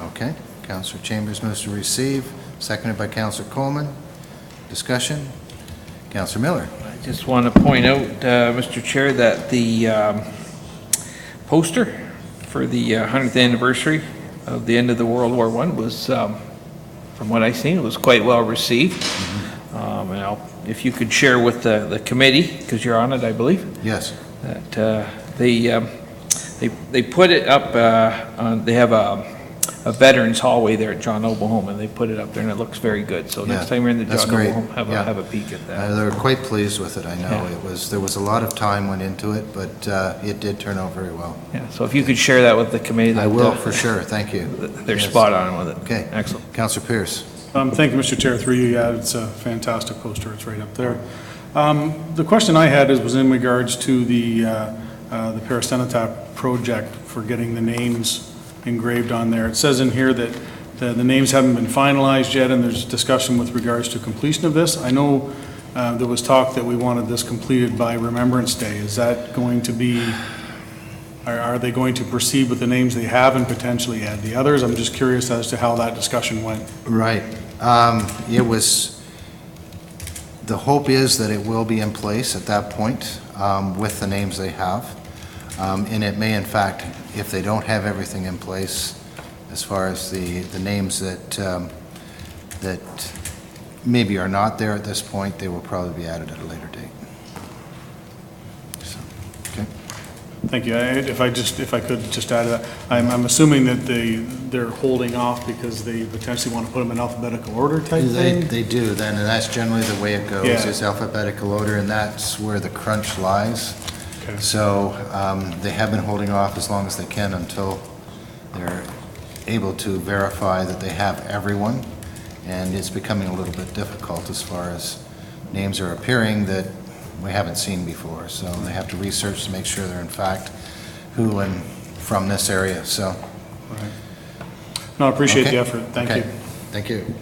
Okay. Councillor Chambers moves to receive, seconded by Councillor Coleman. Discussion? Councillor Miller. I just want to point out, Mr. Chair, that the poster for the 100th anniversary of the end of the World War I was, from what I've seen, it was quite well received. And if you could share with the committee, because you're on it, I believe. Yes. That they put it up on, they have a a veterans hallway there at John Noble Home, and they put it up there, and it looks very good. So next Yeah, time you're in the that's John Noble great. Home, Yeah. have a peek at that. They were quite pleased with it, I know. Yeah. There was a lot of time went into it, but it did turn out very well. Yeah, so if you could share that with the committee. I will, for sure, thank you. They're Yes. spot on with it. Okay. Excellent. Councillor Pierce. Thank you, Mr. Chair, through you. Yeah, it's a fantastic poster. It's right up there. The question I had was in regards to the Paracenotap project for getting the names engraved on there. It says in here that the names haven't been finalized yet, and there's discussion with regards to completion of this. I know there was talk that we wanted this completed by Remembrance Day. Is that going to be, are they going to proceed with the names they have and potentially add the others? I'm just curious as to how that discussion went. Right. The hope is that it will be in place at that point with the names they have. And it may, in fact, if they don't have everything in place, as far as the names that maybe are not there at this point, they will probably be added at a later date. So, okay. Thank you. If I could just add to that, I'm assuming that they're holding off because they potentially want to put them in alphabetical order type thing? They do then, and that's generally the way it goes, Yeah. is alphabetical order, and that's where the crunch lies. Okay. So they have been holding off as long as they can until they're able to verify that they have everyone, and it's becoming a little bit difficult as far as names are appearing that we haven't seen before, so they have to research to make sure they're in fact who and from this area, so. Right. No, I appreciate the Okay. effort. Thank Okay. you. Thank you.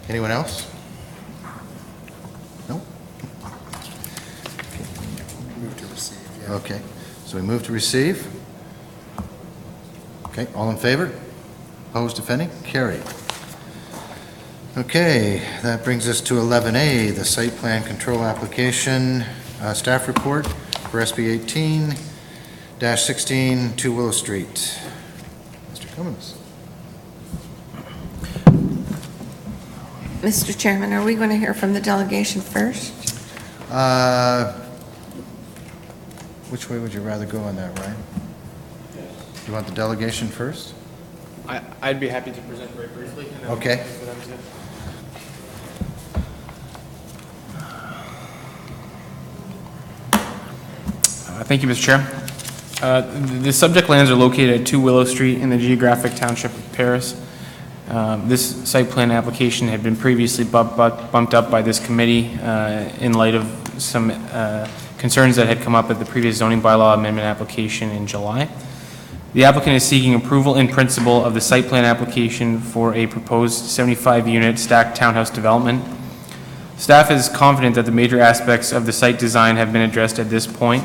Anyone else? No? Move to receive, yeah. Okay, so we move to receive. Okay, all in favor? Opposed, if any? Carried. Okay, that brings us to 11A, the site plan control application, staff report for SB 18-16 2 Willow Street. Mr. Cummins. Mr. Chairman, are we going to hear from the delegation first? Which way would you rather go on that, Ryan? Do you want the delegation first? I'd be happy to present very briefly. and then Okay. for them to- Thank you, Mr. Chair. The subject lands are located at 2 Willow Street in the geographic township of Paris. This site plan application had been previously bumped up by this committee in light of some concerns that had come up at the previous zoning bylaw amendment application in July. The applicant is seeking approval in principle of the site plan application for a proposed 75-unit stacked townhouse development. Staff is confident that the major aspects of the site design have been addressed at this point.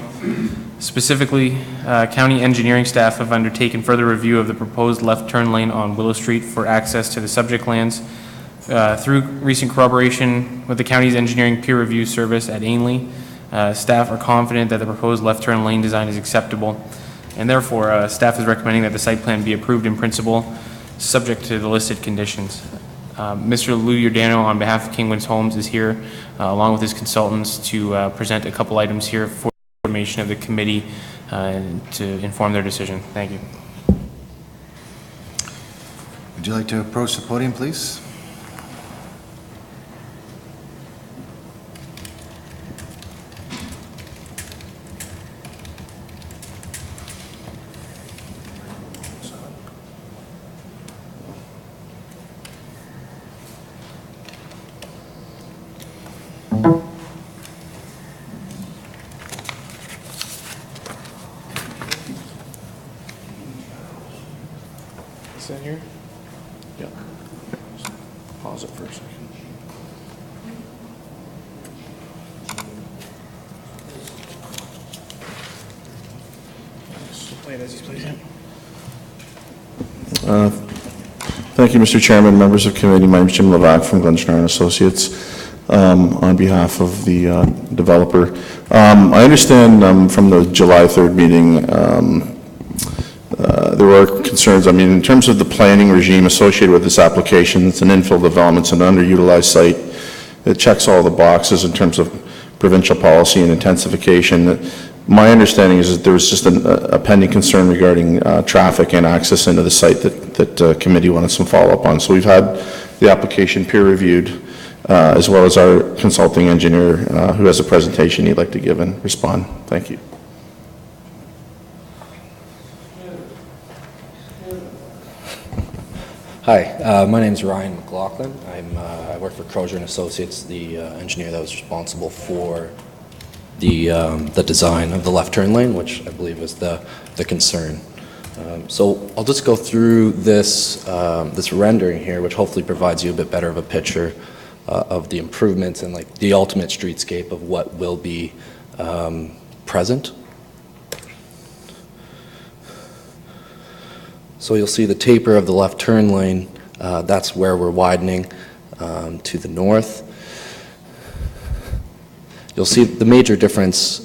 Specifically, county engineering staff have undertaken further review of the proposed left turn lane on Willow Street for access to the subject lands. Through recent corroboration with the county's engineering peer review service at Ainley, staff are confident that the proposed left turn lane design is acceptable, and therefore staff is recommending that the site plan be approved in principle, subject to the listed conditions. Mr. Lou Giordano, on behalf of Kingwin's Homes, is here, along with his consultants, to present a couple items here for information of the committee to inform their decision. Thank you. Would you like to approach the podium, please? Is that here? Yeah. Pause it for a second. Play it as he's playing it. Thank you, Mr. Chairman, members of committee. My name is Jim Levac from Glenschnar and Associates on behalf of the developer. I understand from the July 3rd meeting there were concerns. I mean, in terms of the planning regime associated with this application, it's an infill development, it's an underutilized site. It checks all the boxes in terms of provincial policy and intensification. My understanding is that there was just a pending concern regarding traffic and access into the site that that committee wanted some follow-up on. So we've had the application peer-reviewed, as well as our consulting engineer, who has a presentation he'd like to give and respond. Thank you. Hi, my name is Ryan McLaughlin. I work for Crozier and Associates, the engineer that was responsible for the design of the left turn lane, which I believe was the concern. So I'll just go through this this rendering here, which hopefully provides you a bit better of a picture of the improvements and like the ultimate streetscape of what will be present. So you'll see the taper of the left turn lane. That's where we're widening to the north. You'll see the major difference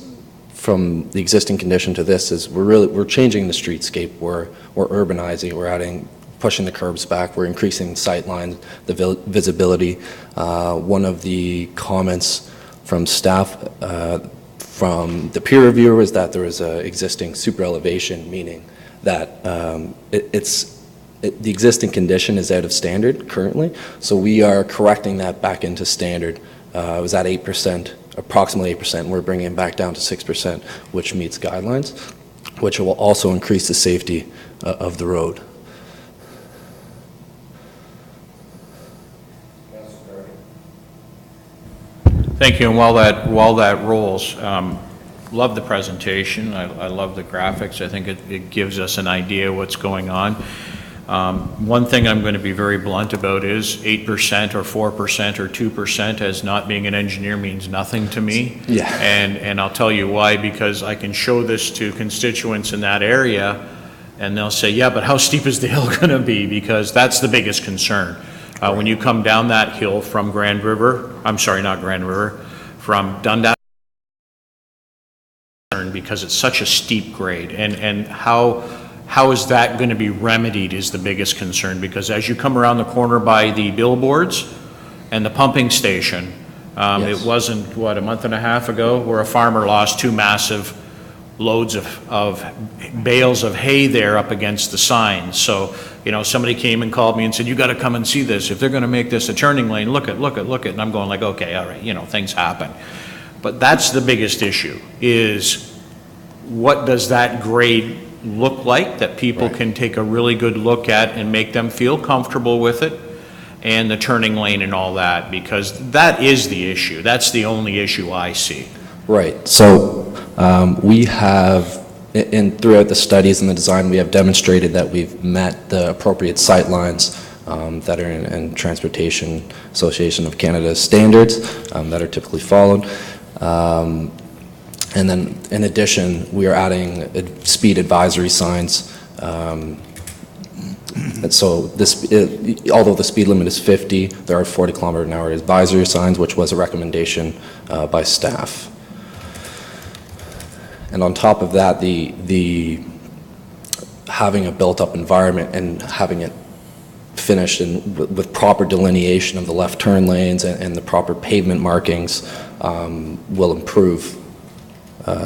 from the existing condition to this is we're changing the streetscape. We're urbanizing. We're pushing the curbs back. We're increasing sight lines, the visibility. One of the comments from staff from the peer reviewer was that there was an existing super elevation, meaning that the existing condition is out of standard currently, so we are correcting that back into standard. It was at 8%, approximately 8%, and we're bringing it back down to 6%, which meets guidelines, which will also increase the safety of the road. Thank you, and while that rolls, love the presentation. I love the graphics. I think it gives us an idea of what's going on. One thing I'm going to be very blunt about is 8% or 4% or 2% as not being an engineer means nothing to me. Yeah. And I'll tell you why, because I can show this to constituents in that area and they'll say, yeah, but how steep is the hill going to be? Because that's the biggest concern. When you come down that hill from Grand River, I'm sorry, not Grand River, from Dundas, because it's such a steep grade, and how is that going to be remedied is the biggest concern, because as you come around the corner by the billboards and the pumping station, Yes. It wasn't, what, a month and a half ago, where a farmer lost 2 massive loads of bales of hay there up against the signs. So, you know, somebody came and called me and said, you got to come and see this. If they're going to make this a turning lane, look it. And I'm going like, okay, all right, you know, things happen. But that's the biggest issue, is what does that grade look like that people can take a really good look at and make them feel comfortable with it, and the turning lane and all that, because that is the issue. That's the only issue I see. Right. So we have, throughout the studies and the design, we have demonstrated that we've met the appropriate sight lines that are in Transportation Association of Canada standards that are typically followed. And then, in addition, we are adding speed advisory signs. And so, although the speed limit is 50, there are 40-kilometer-an-hour advisory signs, which was a recommendation by staff. And on top of that, the having a built-up environment and having it finished with proper delineation of the left turn lanes and the proper pavement markings will improve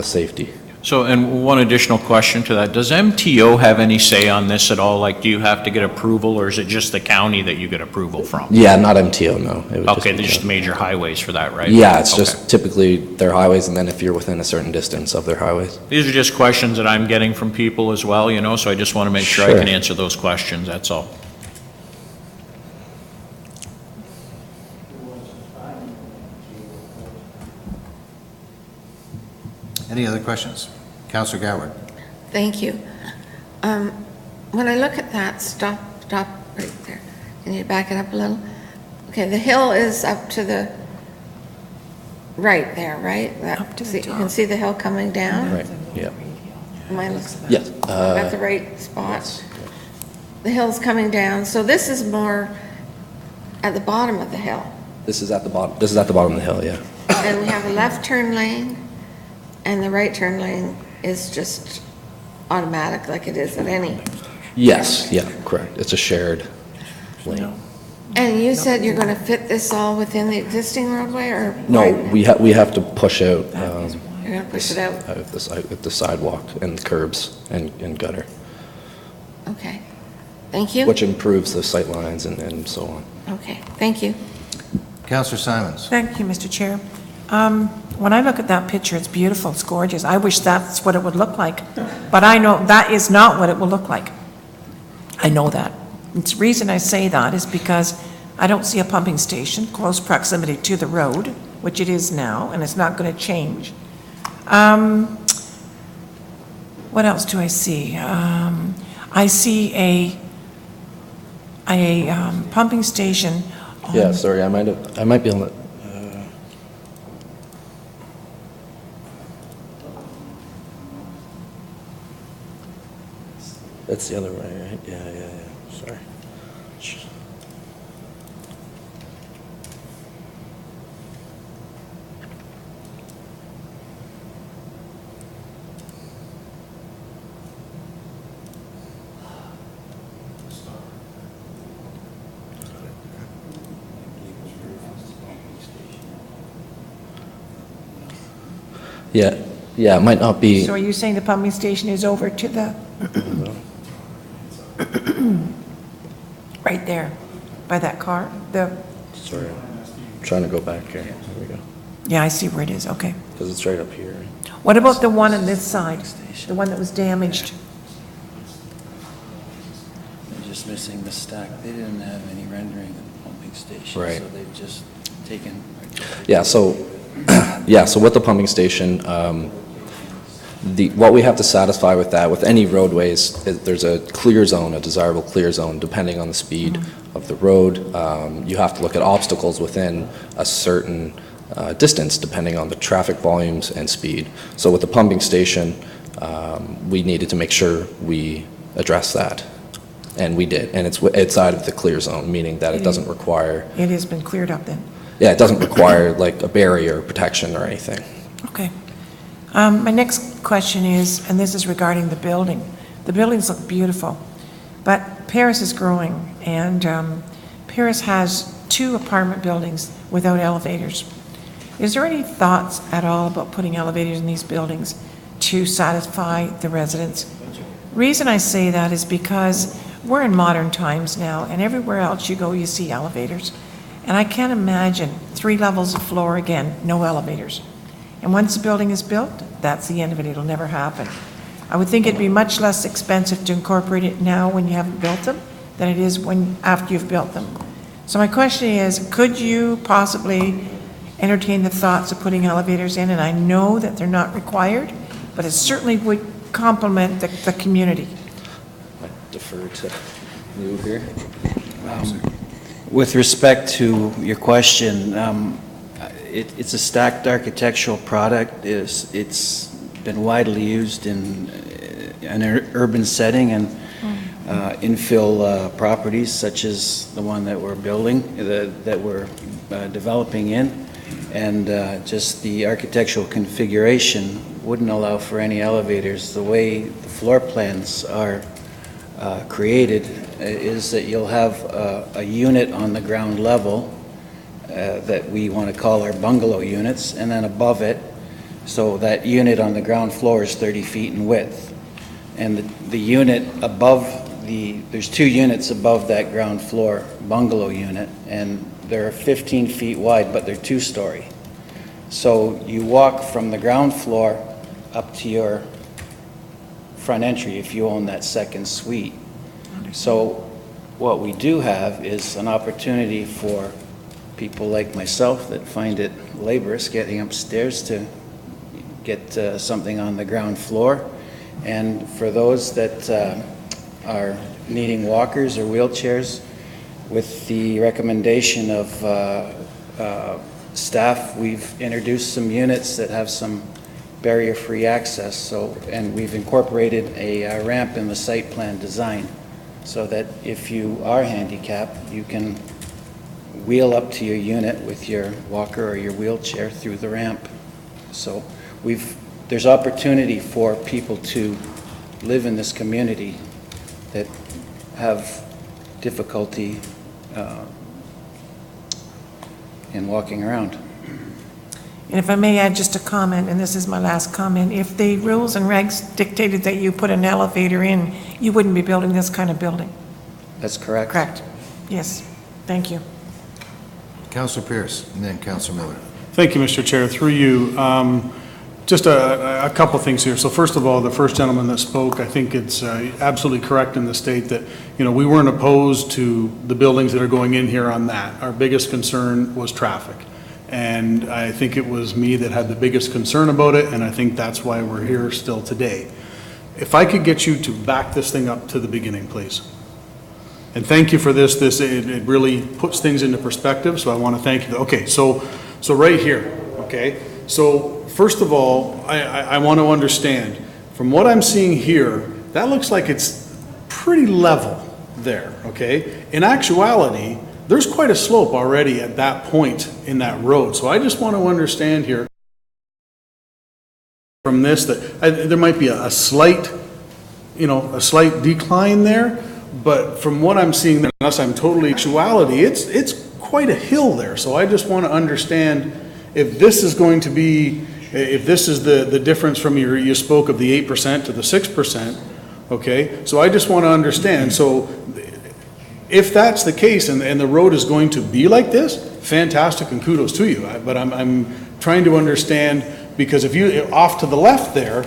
safety. So, and one additional question to that, does MTO have any say on this at all? Like, do you have to get approval, or is it just the county that you get approval from? Yeah, not MTO, no. It would Okay, be they're just major highways for that, right? Yeah, it's Okay. just typically their highways, and then if you're within a certain distance of their highways. These are just questions that I'm getting from people as well, you know, so I just want to make sure I Sure. can answer those questions, that's all. Any other questions? Councillor Goward. Thank you. When I look at that, stop right there. Can you back it up a little? Okay, the hill is up to the right there, right? Up to the top. You can see the hill coming down? Right, yeah. Am I looking? Yes. At the right spot? The hill's coming down, so this is more at the bottom of the hill. This is at the bottom of the hill, yeah. And we have a left turn lane, and the right turn lane is just automatic like it is at any. Yes, yeah, correct. It's a shared lane. And you said you're going to fit this all within the existing roadway, or? No, widen it? we have to push out. You're going to push it out? With the sidewalk and curbs and gutter. Okay. Thank you. Which improves the sightlines and so on. Okay, thank you. Councillor Simons. Thank you, Mr. Chair. When I look at that picture, it's beautiful, it's gorgeous. I wish that's what it would look like, but I know that is not what it will look like. I know that. The reason I say that is because I don't see a pumping station close proximity to the road, which it is now, and it's not going to change. What else do I see? I see a pumping station. Yeah, sorry, I might be on the, that's the other way, right? Yeah, sorry. Yeah, it might not be. So are you saying the pumping station is over to the, right there, by that car? Sorry, I'm trying to go back here. There we go. Yeah, I see where it is, okay. Because it's right up here. What about the one on this side, the one that was damaged? They're just missing the stack. They didn't have any rendering of the pumping station. Right. So they've just taken. Yeah, so with the pumping station, what we have to satisfy with that, with any roadways, there's a clear zone, a desirable clear zone, depending on the speed of the road. You have to look at obstacles within a certain distance, depending on the traffic volumes and speed. So with the pumping station, we needed to make sure we address that, and we did. And it's out of the clear zone, meaning that it doesn't require. It has been cleared up then? Yeah, it doesn't require like a barrier protection or anything. Okay. My next question is, and this is regarding the building. The buildings look beautiful, but Paris is growing, and Paris has 2 apartment buildings without elevators. Is there any thoughts at all about putting elevators in these buildings to satisfy the residents? Reason I say that is because we're in modern times now, and everywhere else you go, you see elevators. And I can't imagine 3 levels of floor again, no elevators. And once the building is built, that's the end of it. It'll never happen. I would think it'd be much less expensive to incorporate it now when you haven't built them than it is after you've built them. So my question is, could you possibly entertain the thoughts of putting elevators in? And I know that they're not required, but it certainly would complement the community. I defer to you here. With respect to your question, it's a stacked architectural product. It's been widely used in an urban setting and infill properties such as the one that we're building, that we're developing in. And just the architectural configuration wouldn't allow for any elevators. The way the floor plans are created is that you'll have a unit on the ground level that we want to call our bungalow units, and then above it, so that unit on the ground floor is 30 feet in width. And the unit above there's 2 units above that ground floor bungalow unit, and they're 15 feet wide, but they're 2-story. So you walk from the ground floor up to your front entry if you own that second suite. So what we do have is an opportunity for people like myself that find it laborious getting upstairs to get something on the ground floor. And for those that are needing walkers or wheelchairs, with the recommendation of staff, we've introduced some units that have some barrier-free access. And we've incorporated a ramp in the site plan design, so that if you are handicapped, you can wheel up to your unit with your walker or your wheelchair through the ramp. So there's opportunity for people to live in this community that have difficulty in walking around. And if I may add just a comment, and this is my last comment, if the rules and regs dictated that you put an elevator in, you wouldn't be building this kind of building. That's correct. Correct. Yes. Thank you. Councillor Pierce, and then Councillor Miller. Thank you, Mr. Chair. Through you, just a couple things here. So first of all, the first gentleman that spoke, I think it's absolutely correct in the state that, we weren't opposed to the buildings that are going in here on that. Our biggest concern was traffic. And I think it was me that had the biggest concern about it, and I think that's why we're here still today. If I could get you to back this thing up to the beginning, please. And thank you for this. It really puts things into perspective, so I want to thank you. Okay, so right here, okay? So first of all, I want to understand, from what I'm seeing here, that looks like it's pretty level there, okay? In actuality, there's quite a slope already at that point in that road. So I just want to understand here from this that there might be a slight, a slight decline there, but from what I'm seeing, unless I'm totally actuality, it's quite a hill there. So I just want to understand if this is going to be, if this is the difference from you spoke of the 8% to the 6%, okay? So I just want to understand. So if that's the case and the road is going to be like this, fantastic and kudos to you. But I'm trying to understand, because if you, off to the left there,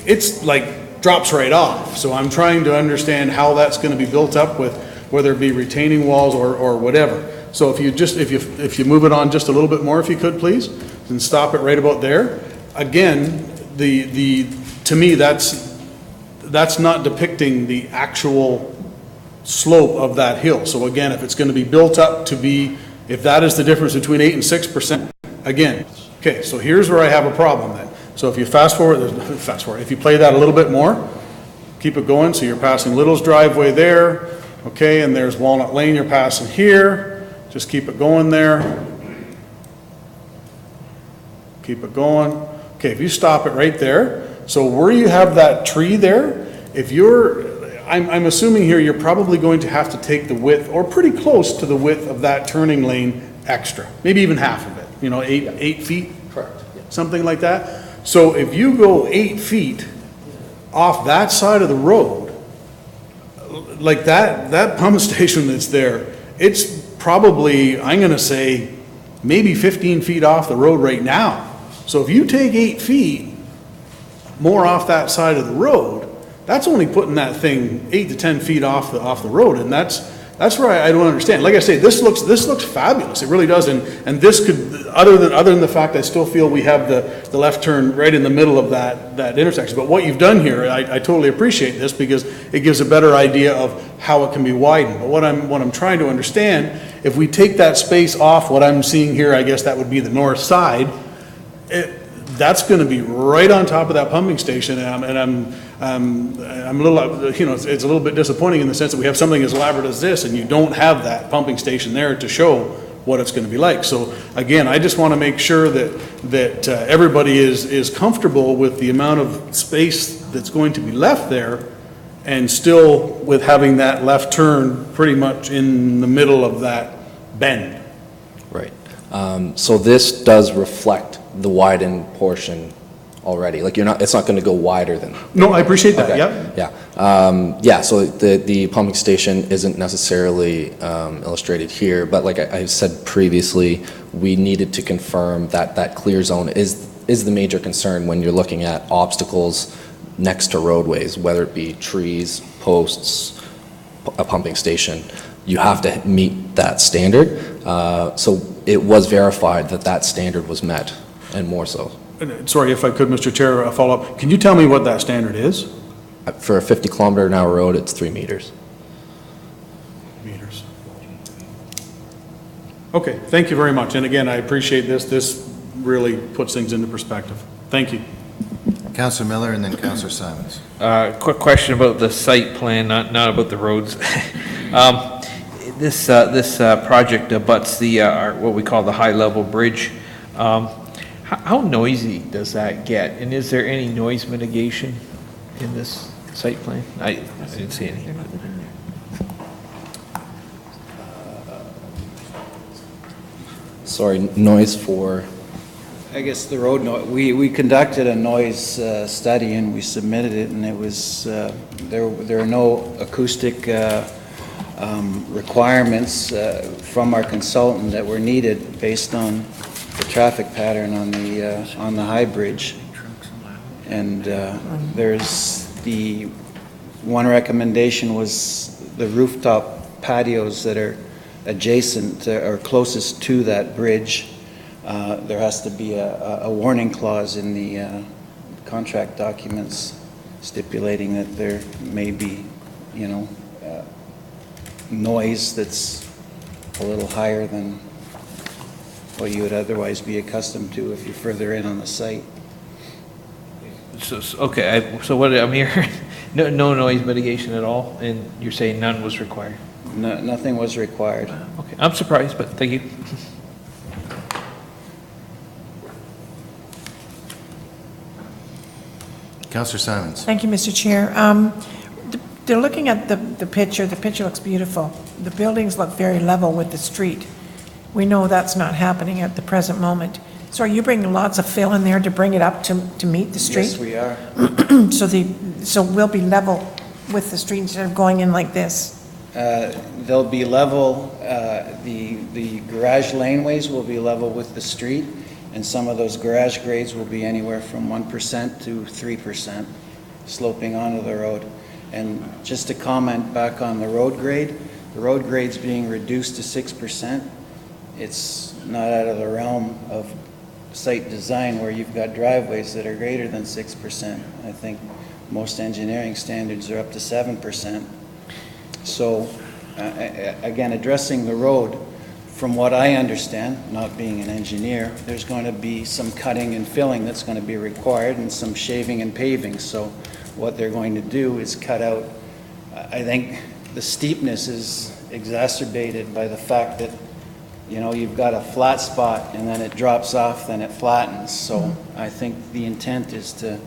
it's like drops right off. So I'm trying to understand how that's going to be built up with, whether it be retaining walls or whatever. So if you move it on just a little bit more, if you could please, and stop it right about there. Again, to me, that's not depicting the actual slope of that hill. So again, if it's going to be built up to be, if that is the difference between 8 and 6%, again, okay, so here's where I have a problem then. So if you fast forward, if you play that a little bit more, keep it going, so you're passing Little's driveway there, okay, and there's Walnut Lane you're passing here, just keep it going there. Keep it going. Okay, if you stop it right there, so where you have that tree there, if you're, I'm assuming here you're probably going to have to take the width, or pretty close to the width of that turning lane extra, maybe even half of it, 8 feet? Correct. Yeah. Something like that. So if you go 8 feet off that side of the road, like that pump station that's there, it's probably, I'm going to say, maybe 15 feet off the road right now. So if you take 8 feet more off that side of the road, that's only putting that thing 8 to 10 feet off the road, and that's where I don't understand. Like I say, this looks fabulous. It really does, and this could, other than the fact I still feel we have the left turn right in the middle of that intersection. But what you've done here, I totally appreciate this, because it gives a better idea of how it can be widened. But what I'm trying to understand, if we take that space off, what I'm seeing here, I guess that would be the north side. That's going to be right on top of that pumping station, and I'm a little, it's a little bit disappointing in the sense that we have something as elaborate as this, and you don't have that pumping station there to show what it's going to be like. So again, I just want to make sure that everybody is comfortable with the amount of space that's going to be left there, and still with having that left turn pretty much in the middle of that bend. Right. So this does reflect the widened portion already. Like it's not going to go wider than. No, I appreciate that. Okay. Yeah. Yeah. So the pumping station isn't necessarily illustrated here, but like I said previously, we needed to confirm that clear zone is the major concern when you're looking at obstacles next to roadways, whether it be trees, posts, a pumping station. You have to meet that standard. So it was verified that standard was met, and more so. Sorry, if I could, Mr. Chair, a follow-up. Can you tell me what that standard is? For a 50-kilometer-an-hour road, it's 3 meters. Meters. Okay, thank you very much. And again, I appreciate this. This really puts things into perspective. Thank you. Councillor Miller and then Councillor Simons. Quick question about the site plan, not about the roads. This project abuts the what we call the high-level bridge. How noisy does that get? And is there any noise mitigation in this site plan? I didn't see any. Sorry, noise for? I guess the road noise, we conducted a noise study and we submitted it, and it was, there are no acoustic requirements from our consultant that were needed based on the traffic pattern on the High Bridge. And there's the one recommendation was the rooftop patios that are adjacent or closest to that bridge. There has to be a warning clause in the contract documents stipulating that there may be, noise that's a little higher than what you would otherwise be accustomed to if you're further in on the site. Okay, so what I'm hearing, no noise mitigation at all, and you're saying none was required? No, nothing was required. Okay, I'm surprised, but thank you. Councillor Simons. Thank you, Mr. Chair. They're looking at the picture looks beautiful. The buildings look very level with the street. We know that's not happening at the present moment. So are you bringing lots of fill in there to bring it up to meet the street? Yes, we are. So we'll be level with the street instead of going in like this? They'll be level, the garage laneways will be level with the street, and some of those garage grades will be anywhere from 1% to 3% sloping onto the road. And just to comment back on the road grade's being reduced to 6%. It's not out of the realm of site design where you've got driveways that are greater than 6%. I think most engineering standards are up to 7%. So, again, addressing the road, from what I understand, not being an engineer, there's going to be some cutting and filling that's going to be required and some shaving and paving. So what they're going to do is cut out, I think the steepness is exacerbated by the fact that, you've got a flat spot and then it drops off, then it flattens. So I think the intent is to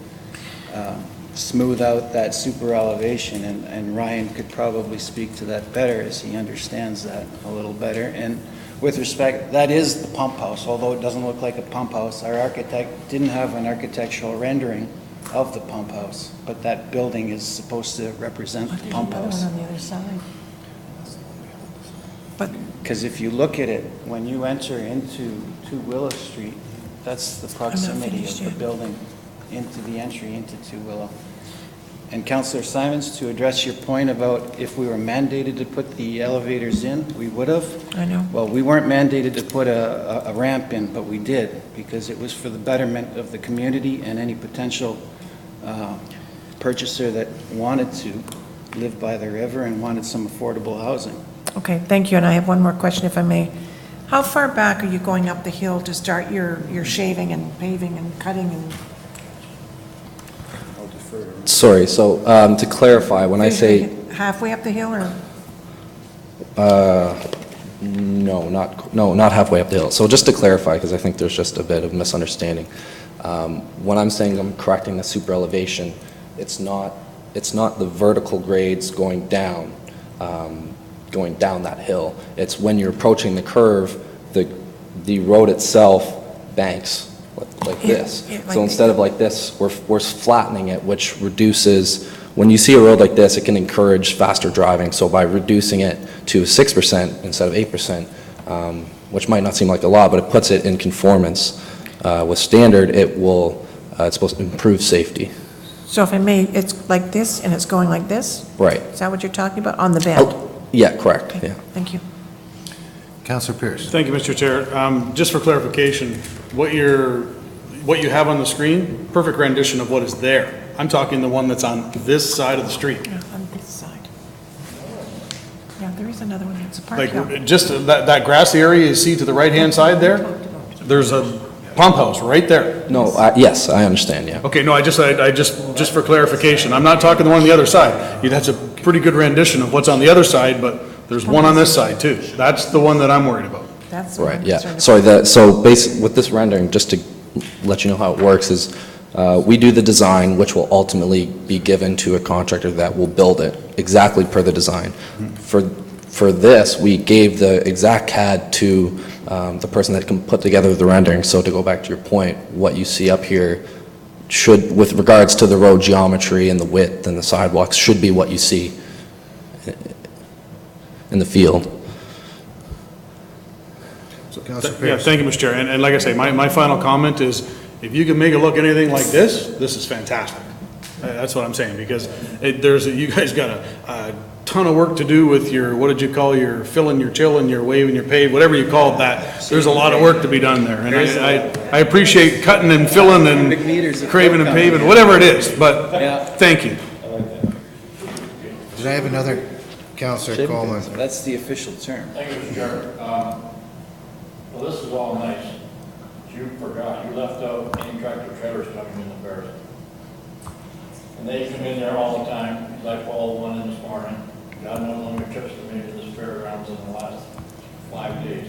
smooth out that super elevation, and Ryan could probably speak to that better as he understands that a little better. And with respect, that is the pump house, although it doesn't look like a pump house. Our architect didn't have an architectural rendering of the pump house, but that building is supposed to represent the pump house. On the other side. Because if you look at it, when you enter into 2 Willow Street, that's the proximity of the building into the entry into 2 Willow. And Councillor Simons, to address your point about if we were mandated to put the elevators in, we would have. I know. Well, we weren't mandated to put a ramp in, but we did, because it was for the betterment of the community and any potential purchaser that wanted to live by the river and wanted some affordable housing. Okay, thank you, and I have one more question, if I may. How far back are you going up the hill to start your shaving and paving and cutting and? Sorry, so to clarify, when I say... Halfway up the hill, or? No, not halfway up the hill. So just to clarify, because I think there's just a bit of misunderstanding. When I'm saying I'm correcting the super elevation, it's not the vertical grades going down that hill. It's when you're approaching the curve, the road itself banks like this. So instead of like this, we're flattening it, which reduces, when you see a road like this, it can encourage faster driving. So by reducing it to 6% instead of 8%, which might not seem like a lot, but it puts it in conformance with standard, it's supposed to improve safety. So if I may, it's like this and it's going like this? Right. Is that what you're talking about, on the bend? Yeah, correct, Okay, yeah. thank you. Councillor Pierce. Thank you, Mr. Chair. Just for clarification, what you have on the screen, perfect rendition of what is there. I'm talking the one that's on this side of the street. Yeah, on this side. Yeah, there is another one that's a park. Like, just that grassy area you see to the right-hand side there, there's a pump house right there. No, yes, I understand, yeah. Okay, no, I just for clarification, I'm not talking the one on the other side. That's a pretty good rendition of what's on the other side, but there's one on this side too. That's the one that I'm worried about. That's right, yeah. Sorry, with this rendering, just to let you know how it works, is we do the design, which will ultimately be given to a contractor that will build it exactly per the design. For this, we gave the exact CAD to the person that can put together the rendering. So to go back to your point, what you see up here should, with regards to the road geometry and the width and the sidewalks, should be what you see. in the field. Yeah, thank you, Mr. Chair. And like I say, my final comment is, if you can make it look anything like this is fantastic. That's what I'm saying, because you guys got a ton of work to do with your, what did you call your fill and your chill and your wave and your pave, whatever you called that. There's a lot of work to be done there. And I appreciate cutting and filling and craving and paving, whatever it is, but thank you. Did I have another, Councillor Coleman? That's the official term. Thank you, Mr. Chair. Well, this is all nice. You forgot, you left out any tractor trailers coming in the Paris. And they come in there all the time, because I followed one in this morning. God knows how many trips they made to this fairgrounds in the last 5 days.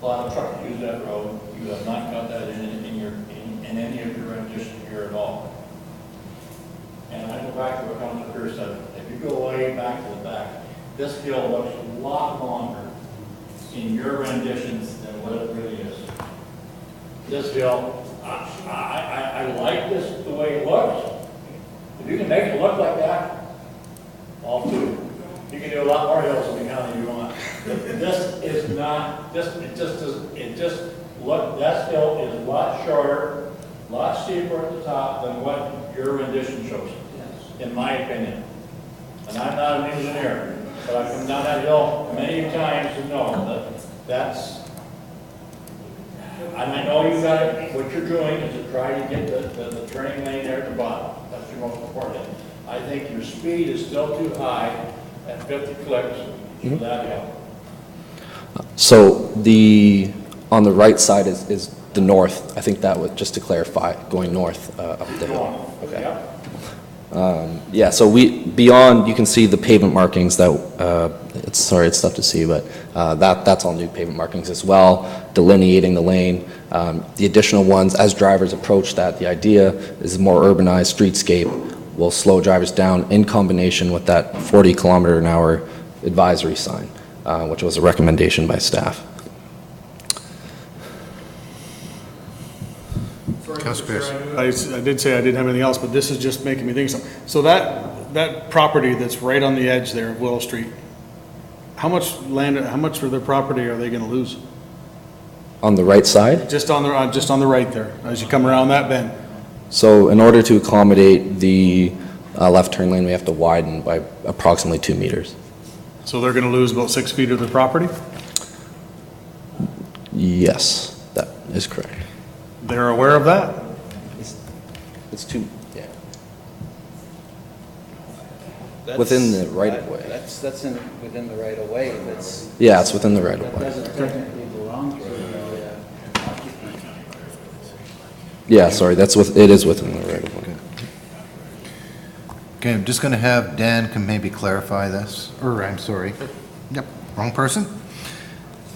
A lot of trucks use that road. You have not got that in any of your rendition here at all. And I go back to what Councilor Pierce said. If you go way back to the back, this hill looks a lot longer in your renditions than what it really is. This hill, I like this the way it looks. If you can make it look like that, all do it. You can do a lot more hills in the county you want. This is not, that hill is a lot shorter, a lot steeper at the top than what your rendition shows, in my opinion. And I'm not an engineer, but I've come down that hill many times and know that that's, and I know you got it, what you're doing is to try to get the turning lane there at the bottom. That's your most important. I think your speed is still too high at 50 clicks for that hill. So on the right side is the north. I think that was, just to clarify, going north up the hill. Okay. Yeah, so beyond, you can see the pavement markings that, it's tough to see, but that's all new pavement markings as well, delineating the lane. The additional ones, as drivers approach that, the idea is a more urbanized streetscape will slow drivers down in combination with that 40-kilometer-an-hour advisory sign, which was a recommendation by staff. I did say I didn't have anything else, but this is just making me think something. So that property that's right on the edge there of Willow Street, how much land, how much of their property are they going to lose? On the right side? Just on the right there, as you come around that bend. So in order to accommodate the left turn lane, we have to widen by approximately 2 meters. So they're going to lose about 6 feet of their property? Yes, that is correct. They're aware of that? It's too, yeah. Within the right-of-way. That's within the right-of-way, that's... Yeah, it's within the right-of-way. That doesn't technically belong to the occupant. Yeah, sorry, it is within the right-of-way. Okay, I'm just going to have Dan maybe clarify this, or I'm sorry. Yep, wrong person.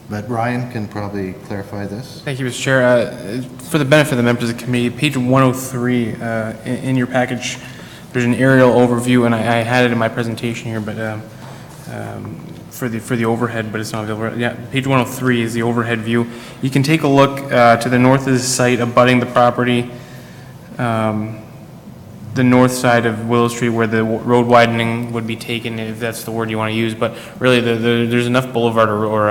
But Ryan can probably clarify this. Thank you, Mr. Chair. For the benefit of the members of the committee, page 103 in your package, there's an aerial overview, and I had it in my presentation here, but for the overhead, but it's not available. Yeah, page 103 is the overhead view. You can take a look to the north of the site, abutting the property, the north side of Willow Street, where the road widening would be taken, if that's the word you want to use, but really there's enough boulevard or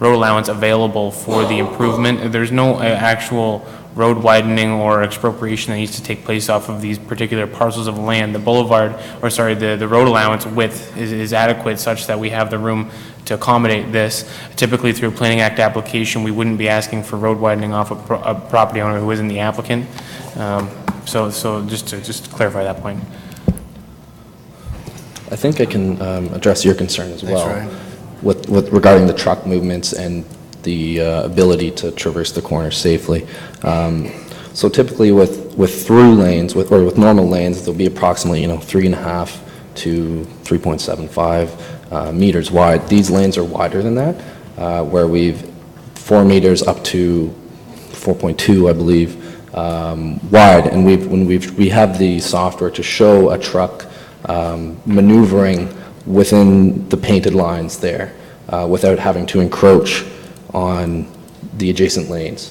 road allowance available for the improvement. There's no actual road widening or expropriation that needs to take place off of these particular parcels of land. The boulevard, or sorry, the road allowance width is adequate such that we have the room to accommodate this. Typically through a Planning Act application, we wouldn't be asking for road widening off a property owner who isn't the applicant. So just to clarify that point. I think I can address your concern as well. That's right. With regarding the truck movements and the ability to traverse the corner safely. So typically with through lanes, with normal lanes, there'll be approximately 3.5 to 3.75 meters wide. These lanes are wider than that, where we've 4 meters up to 4.2, I believe, wide, and we have the software to show a truck maneuvering within the painted lines there without having to encroach on the adjacent lanes,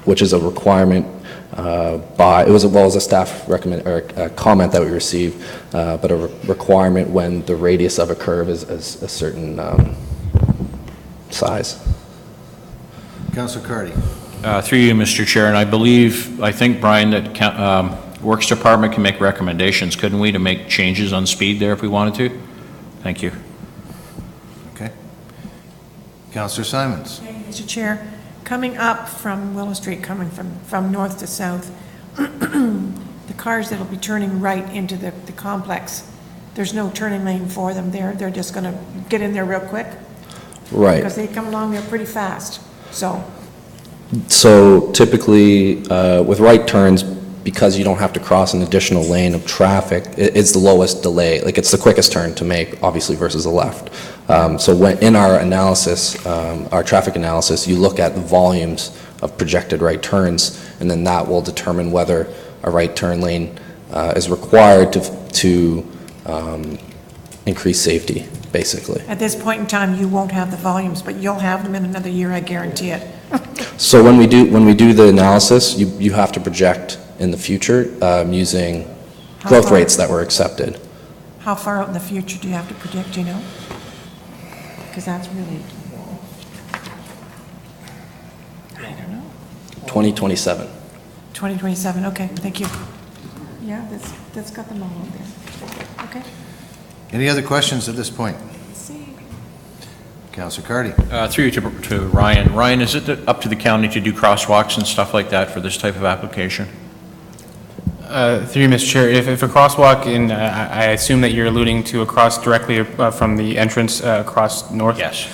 which is a requirement it was a staff a comment that we received, but a requirement when the radius of a curve is a certain size. Councillor Cardy. Through you, Mr. Chair, and I think, Brian, that Works Department can make recommendations, couldn't we, to make changes on speed there if we wanted to? Thank you. Okay. Councillor Simons. Thank you, Mr. Chair. Coming up from Willow Street, coming from north to south, the cars that will be turning right into the complex, there's no turning lane for them there. They're just going to get in there real quick. Right. Because they come along there pretty fast. So typically, with right turns, because you don't have to cross an additional lane of traffic, it's the lowest delay. Like, it's the quickest turn to make, obviously, versus the left. So when in our analysis, our traffic analysis, you look at the volumes of projected right turns, and then that will determine whether a right turn lane is required to increase safety, basically. At this point in time, you won't have the volumes, but you'll have them in another year, I guarantee it. So when we do the analysis, you have to project in the future using growth rates that were accepted. How far out in the future do you have to predict, do you know? Because that's really, I don't know. 2027. 2027, okay, thank you. Yeah, that's got them all out there. Okay. Any other questions at this point? Councillor Cardy. Through you to Ryan. Ryan, is it up to the county to do crosswalks and stuff like that for this type of application? Through you, Mr. Chair, if a crosswalk in, I assume that you're alluding to across directly from the entrance across north? Yes.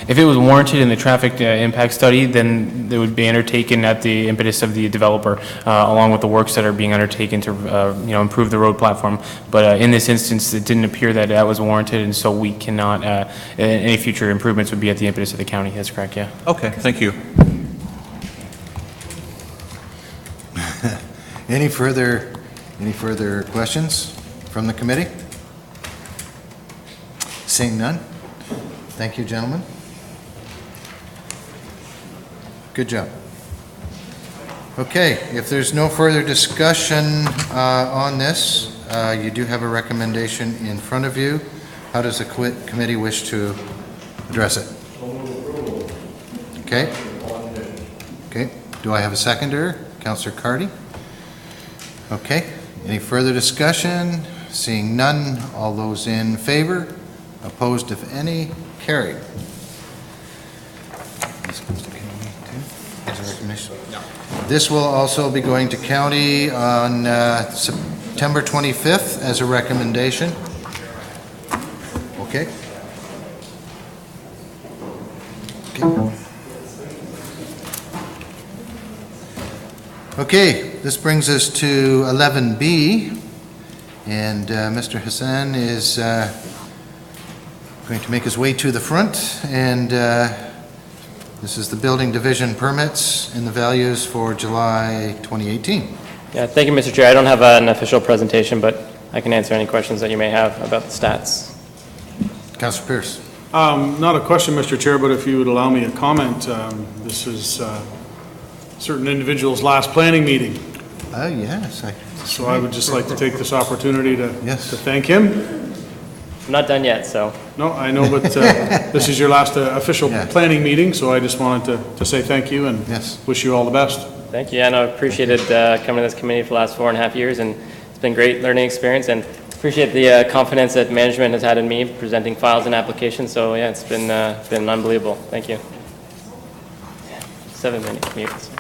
If it was warranted in the traffic impact study, then it would be undertaken at the impetus of the developer, along with the works that are being undertaken to, improve the road platform. But in this instance, it didn't appear that that was warranted, and so we cannot, any future improvements would be at the impetus of the county. That's correct, yeah. Okay, thank you. Any further questions from the committee? Seeing none? Thank you, gentlemen. Good job. Okay, if there's no further discussion on this, you do have a recommendation in front of you. How does the committee wish to address it? Okay. Okay. Do I have a seconder? Councillor Cardy? Okay. Any further discussion? Seeing none, all those in favor? Opposed, if any? Carried. This will also be going to county on September 25th as a recommendation. Okay. Okay, this brings us to 11B, and Mr. Hassan is going to make his way to the front, and this is the building division permits and the values for July 2018. Yeah, thank you, Mr. Chair. I don't have an official presentation, but I can answer any questions that you may have about the stats. Councillor Pierce. Not a question, Mr. Chair, but if you would allow me a comment, this is certain individual's last planning meeting. Yes. So I would just like to take this opportunity to thank him. I'm not done yet, so. No, I know, but this is your last official planning meeting, so I just wanted to say thank you and wish you all the best. Thank you, and I appreciated coming to this committee for the last 4.5 years, and it's been a great learning experience, and appreciate the confidence that management has had in me presenting files and applications, so yeah, it's been unbelievable. Thank you. 7-minute commutes.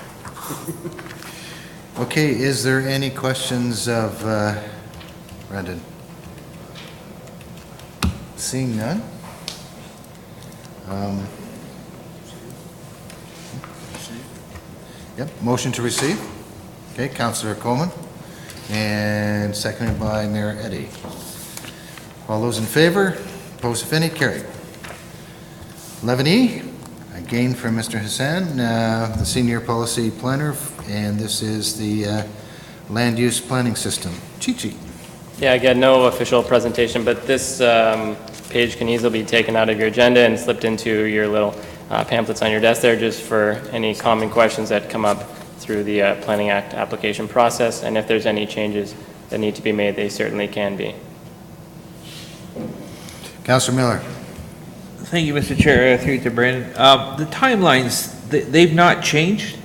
Okay, is there any questions of Brendan? Seeing none? Yep, motion to receive. Okay, Councillor Coleman, and seconded by Mayor Eddy. All those in favor? Opposed, if any? Carried. 11E, again from Mr. Hassan, the Senior Policy Planner, and this is the Land Use Planning System. Chi-Chi. Yeah, again, no official presentation, but this page can easily be taken out of your agenda and slipped into your little pamphlets on your desk there, just for any common questions that come up through the Planning Act application process, and if there's any changes that need to be made, they certainly can be. Councillor Miller. Thank you, Mr. Chair. Through you to Brandon. The timelines, they've not changed?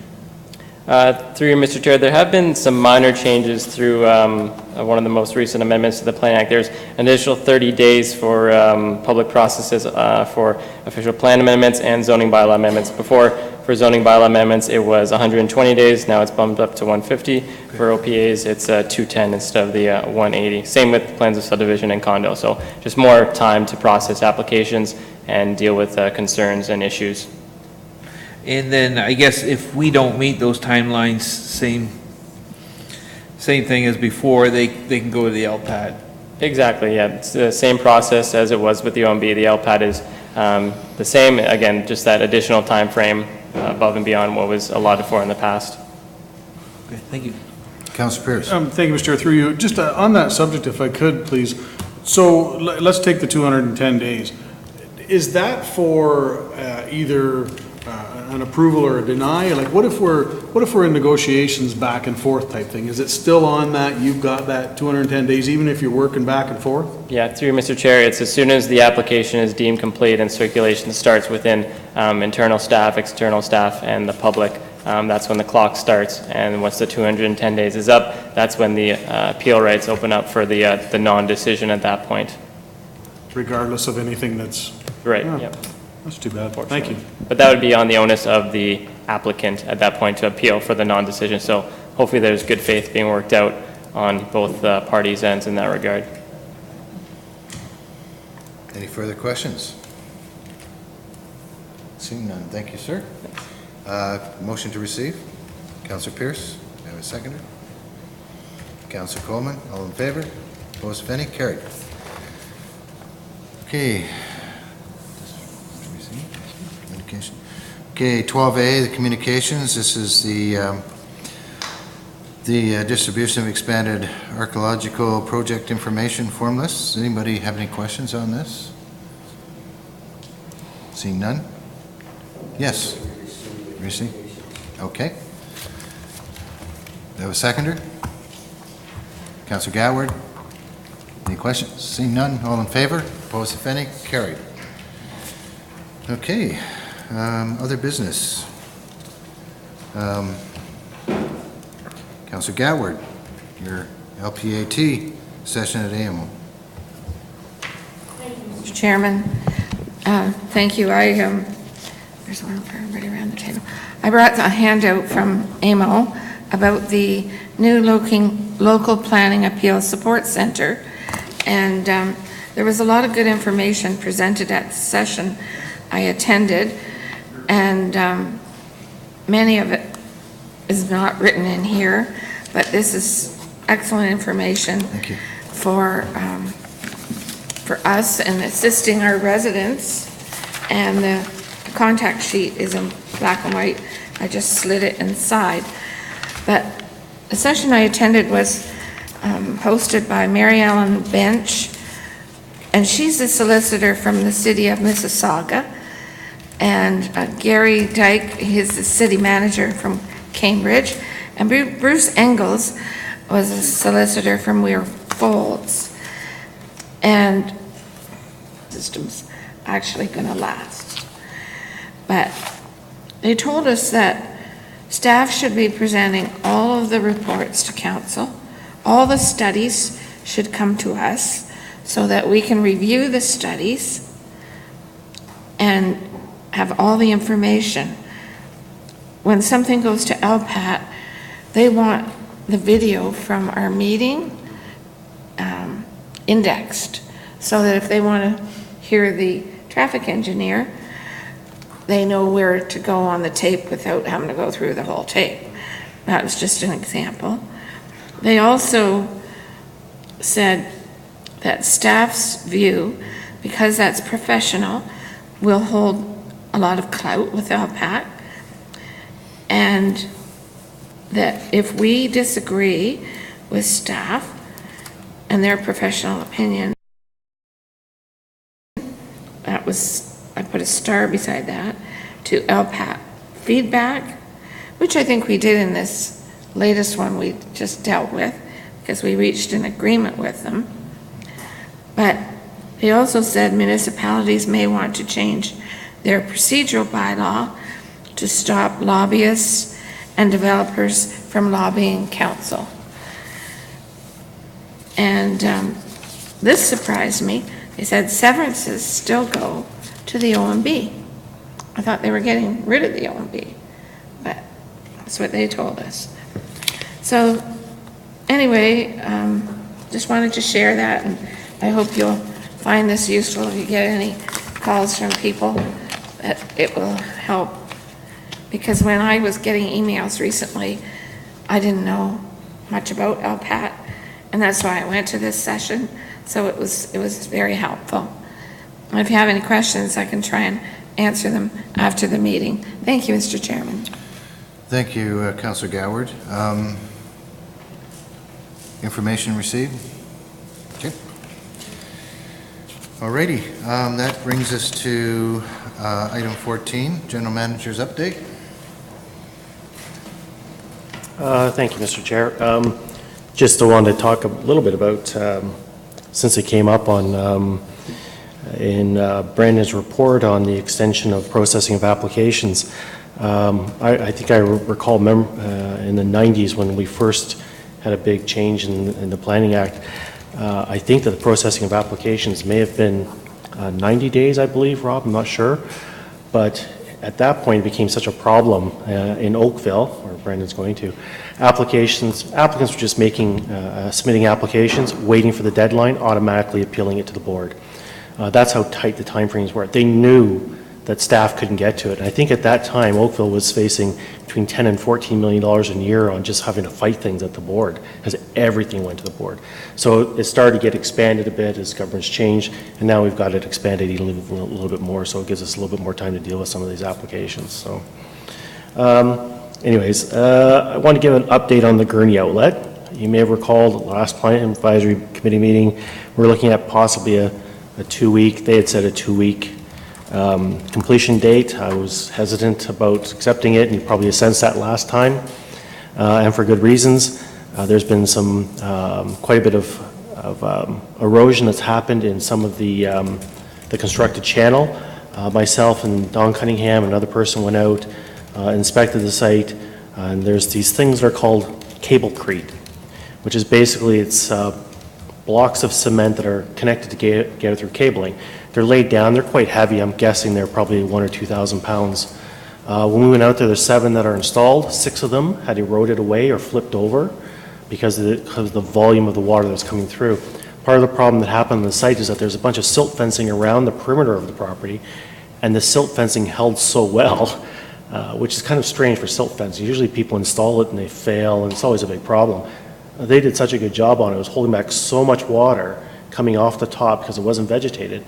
Through you, Mr. Chair, there have been some minor changes through one of the most recent amendments to the Plan Act. There's an additional 30 days for public processes for official plan amendments and zoning bylaw amendments. Before, for zoning bylaw amendments, it was 120 days. Now it's bumped up to 150. For OPAs, it's 210 instead of the 180. Same with plans of subdivision and condo. So just more time to process applications and deal with concerns and issues. And then I guess if we don't meet those timelines, same thing as before, they can go to the LPAT. Exactly, yeah. It's the same process as it was with the OMB. The LPAT is the same. Again, just that additional time frame above and beyond what was allotted for in the past. Okay, thank you. Councillor Pierce. Thank you, Mr. Chair. Through you, just on that subject, if I could, please. So let's take the 210 days. Is that for either an approval or a deny? Like, what if we're in negotiations back and forth type thing? Is it still on that? You've got that 210 days, even if you're working back and forth? Yeah, through you, Mr. Chair, it's as soon as the application is deemed complete and circulation starts within internal staff, external staff, and the public. That's when the clock starts, and once the 210 days is up, that's when the appeal rights open up for the non-decision at that point. Regardless of anything that's... Right, Yeah. yep. That's too bad. Thank you. But that would be on the onus of the applicant at that point to appeal for the non-decision. So hopefully there's good faith being worked out on both parties' ends in that regard. Any further questions? Seeing none, thank you, sir. Motion to receive. Councillor Pierce, do I have a seconder? Councillor Coleman, all in favor? Opposed, if any? Carried. Okay. Okay, 12A, the communications. This is the distribution of expanded archaeological project information form lists. Does anybody have any questions on this? Seeing none? Yes. Receive. Okay. Do I have a seconder? Councillor Gatward. Any questions? Seeing none, all in favor? Opposed, if any? Carried. Okay. Other business. Councillor Gatward, your LPAT session at AMO. Mr. Chairman, thank you. There's one for everybody around the table. I brought a handout from AMO about the new local planning appeal support center, and there was a lot of good information presented at the session I attended, and many of it is not written in here, but this is excellent information for us and assisting our residents. And the contact sheet is in black and white. I just slid it inside. But the session I attended was hosted by Mary Ellen Bench, and she's a solicitor from the city of Mississauga. And Gary Dyke, he's the city manager from Cambridge. And Bruce Engels was a solicitor from Weir Folds. And system's actually going to last. But they told us that staff should be presenting all of the reports to council. All the studies should come to us so that we can review the studies and have all the information. When something goes to LPAT, they want the video from our meeting indexed, so that if they want to hear the traffic engineer, they know where to go on the tape without having to go through the whole tape. That was just an example. They also said that staff's view, because that's professional, will hold a lot of clout with LPAT, and that if we disagree with staff and their professional opinion, I put a star beside that, to LPAT feedback, which I think we did in this latest one we just dealt with, because we reached an agreement with them. But he also said municipalities may want to change their procedural bylaw to stop lobbyists and developers from lobbying council. And this surprised me. They said severances still go to the OMB. I thought they were getting rid of the OMB, but that's what they told us. So anyway, just wanted to share that, and I hope you'll find this useful. If you get any calls from people, that it will help. Because when I was getting emails recently, I didn't know much about LPAT, and that's why I went to this session. So it was very helpful. And if you have any questions, I can try and answer them after the meeting. Thank you, Mr. Chairman. Thank you, Councillor Goward. Information received? Okay. Alrighty, that brings us to item 14, General Manager's update. Thank you, Mr. Chair. Just wanted to talk a little bit about, since it came up on in Brandon's report on the extension of processing of applications. I think I recall in the 90s when we first had a big change in the Planning Act. I think that the processing of applications may have been 90 days, I believe, Rob, I'm not sure. But at that point, it became such a problem in Oakville, where Brandon's going to. Applicants were just submitting applications, waiting for the deadline, automatically appealing it to the board. That's how tight the timeframes were. They knew that staff couldn't get to it. And I think at that time, Oakville was facing between $10 and $14 million a year on just having to fight things at the board, because everything went to the board. So it started to get expanded a bit as governments changed, and now we've got it expanded a little bit more, so it gives us a little bit more time to deal with some of these applications. So, anyways, I want to give an update on the Gurney outlet. You may have recalled the last Planning Advisory Committee meeting, we're looking at possibly a 2-week, they had said a 2-week completion date. I was hesitant about accepting it, and you probably sensed that last time, and for good reasons. There's been some quite a bit of erosion that's happened in some of the constructed channel. Myself and Don Cunningham, another person, went out, inspected the site, and there's these things that are called cablecrete, which is basically it's blocks of cement that are connected together through cabling. They're laid down, they're quite heavy. I'm guessing they're probably 1,000 or 2,000 pounds. When we went out there, there's 7 that are installed. 6 of them had eroded away or flipped over because of the volume of the water that's coming through. Part of the problem that happened on the site is that there's a bunch of silt fencing around the perimeter of the property, and the silt fencing held so well, which is kind of strange for silt fencing. Usually people install it and they fail, and it's always a big problem. They did such a good job on it. It was holding back so much water coming off the top because it wasn't vegetated,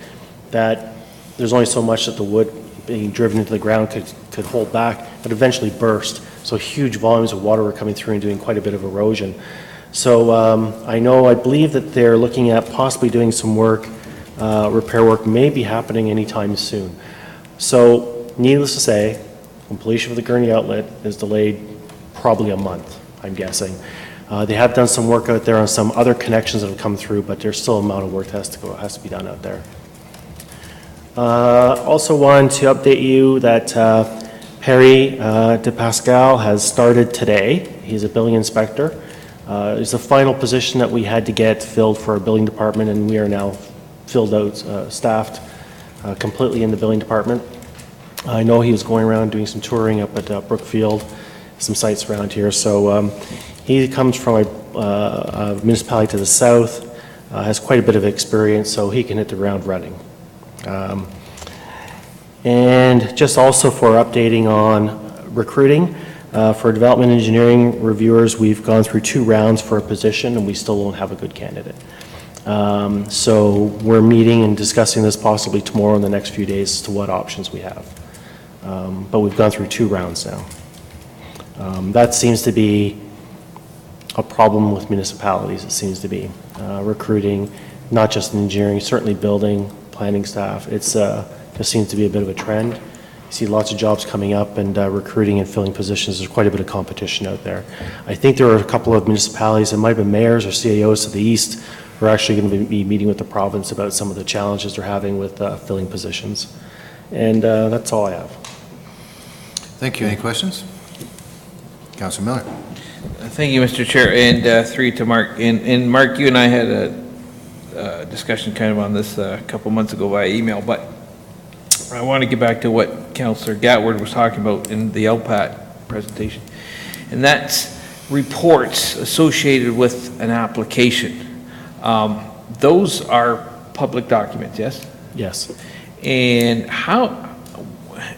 that there's only so much that the wood being driven into the ground could hold back, but eventually burst. So huge volumes of water were coming through and doing quite a bit of erosion. So I believe that they're looking at possibly doing some work, repair work may be happening anytime soon. So needless to say, completion of the Gurney outlet is delayed probably a month, I'm guessing. They have done some work out there on some other connections that have come through, but there's still an amount of work that has to be done out there. Also wanted to update you that Perry De Pascal has started today. He's a building inspector. It's the final position that we had to get filled for our building department, and we are now filled out, staffed completely in the building department. I know he was going around doing some touring up at Brookfield, some sites around here. So he comes from a municipality to the south, has quite a bit of experience, so he can hit the ground running. And just also for updating on recruiting, for development engineering reviewers, we've gone through 2 rounds for a position and we still don't have a good candidate. So we're meeting and discussing this possibly tomorrow in the next few days as to what options we have. But we've gone through 2 rounds now. That seems to be a problem with municipalities, it seems to be. Recruiting, not just in engineering, certainly building, planning staff. It seems to be a bit of a trend. see lots of jobs coming up and recruiting and filling positions. There's quite a bit of competition out there. I think there are a couple of municipalities, it might have been mayors or CAOs to the east, who are actually going to be meeting with the province about some of the challenges they're having with filling positions. And that's all I have. Thank you. Any questions? Councillor Miller. Thank you, Mr. Chair, and through to Mark. And Mark, you and I had a discussion kind of on this a couple months ago via email, but I want to get back to what Councillor Gatward was talking about in the LPAT presentation, and that's reports associated with an application. Those are public documents, yes? Yes. And how,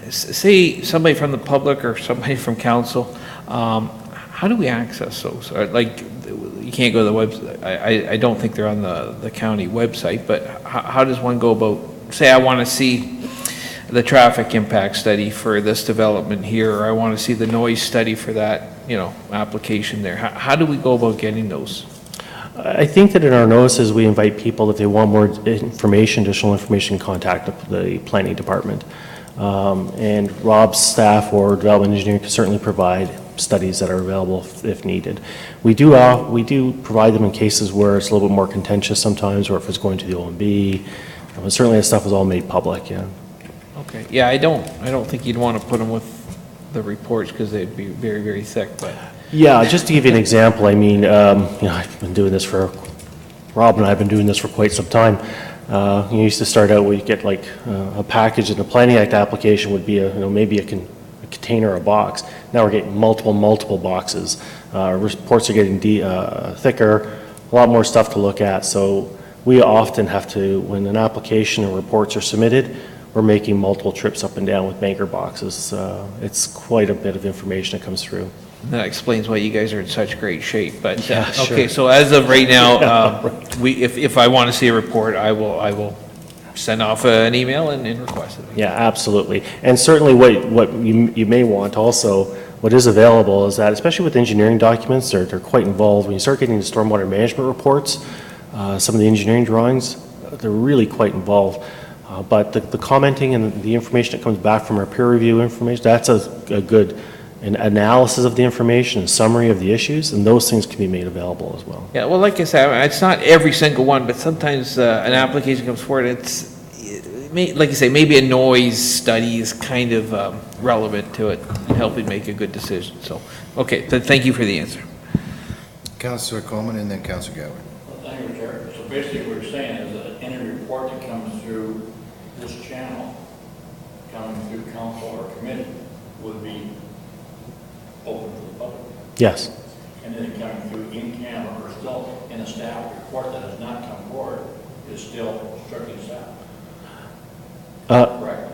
say somebody from the public or somebody from council, how do we access those? Like, you can't go to the website. I don't think they're on the county website, but how does one go about, say I want to see the traffic impact study for this development here, or I want to see the noise study for that, application there. How do we go about getting those? I think that in our notices, we invite people, if they want more information, additional information, contact the planning department. And Rob's staff or development engineering can certainly provide studies that are available if needed. We do provide them in cases where it's a little bit more contentious sometimes, or if it's going to the OMB. Certainly that stuff is all made public, yeah. Okay, yeah, I don't think you'd want to put them with the reports because they'd be very, very thick, but. Yeah, just to give you an example, I mean, I've been doing this Rob and I have been doing this for quite some time. You used to start out where you get like a package, and the Planning Act application would be maybe a container or a box. Now we're getting multiple boxes. Reports are getting thicker, a lot more stuff to look at. So we often have to, when an application and reports are submitted, we're making multiple trips up and down with banker boxes. It's quite a bit of information that comes through. That explains why you guys are in such great shape, but, Yeah, okay, sure. so as of right now, if I want to see a report, I will send off an email and request it. Yeah, absolutely. And certainly what you may want also, what is available is that, especially with engineering documents, they're quite involved. When you start getting the stormwater management reports, some of the engineering drawings, they're really quite involved. But the commenting and the information that comes back from our peer review information, that's a good analysis of the information and summary of the issues, and those things can be made available as well. Yeah, well, like I said, it's not every single one, but sometimes an application comes forward, like you say, maybe a noise study is kind of relevant to it and helping make a good decision. So, okay, thank you for the answer. Councillor Coleman and then Councillor Gower. Well, thank you, Chair. So basically what you're saying is that any report that comes through this channel, coming through council or committee, would be open to the public. Yes. And then coming through in camera or still in a staff report that has not come forward is still strictly staff. Correct?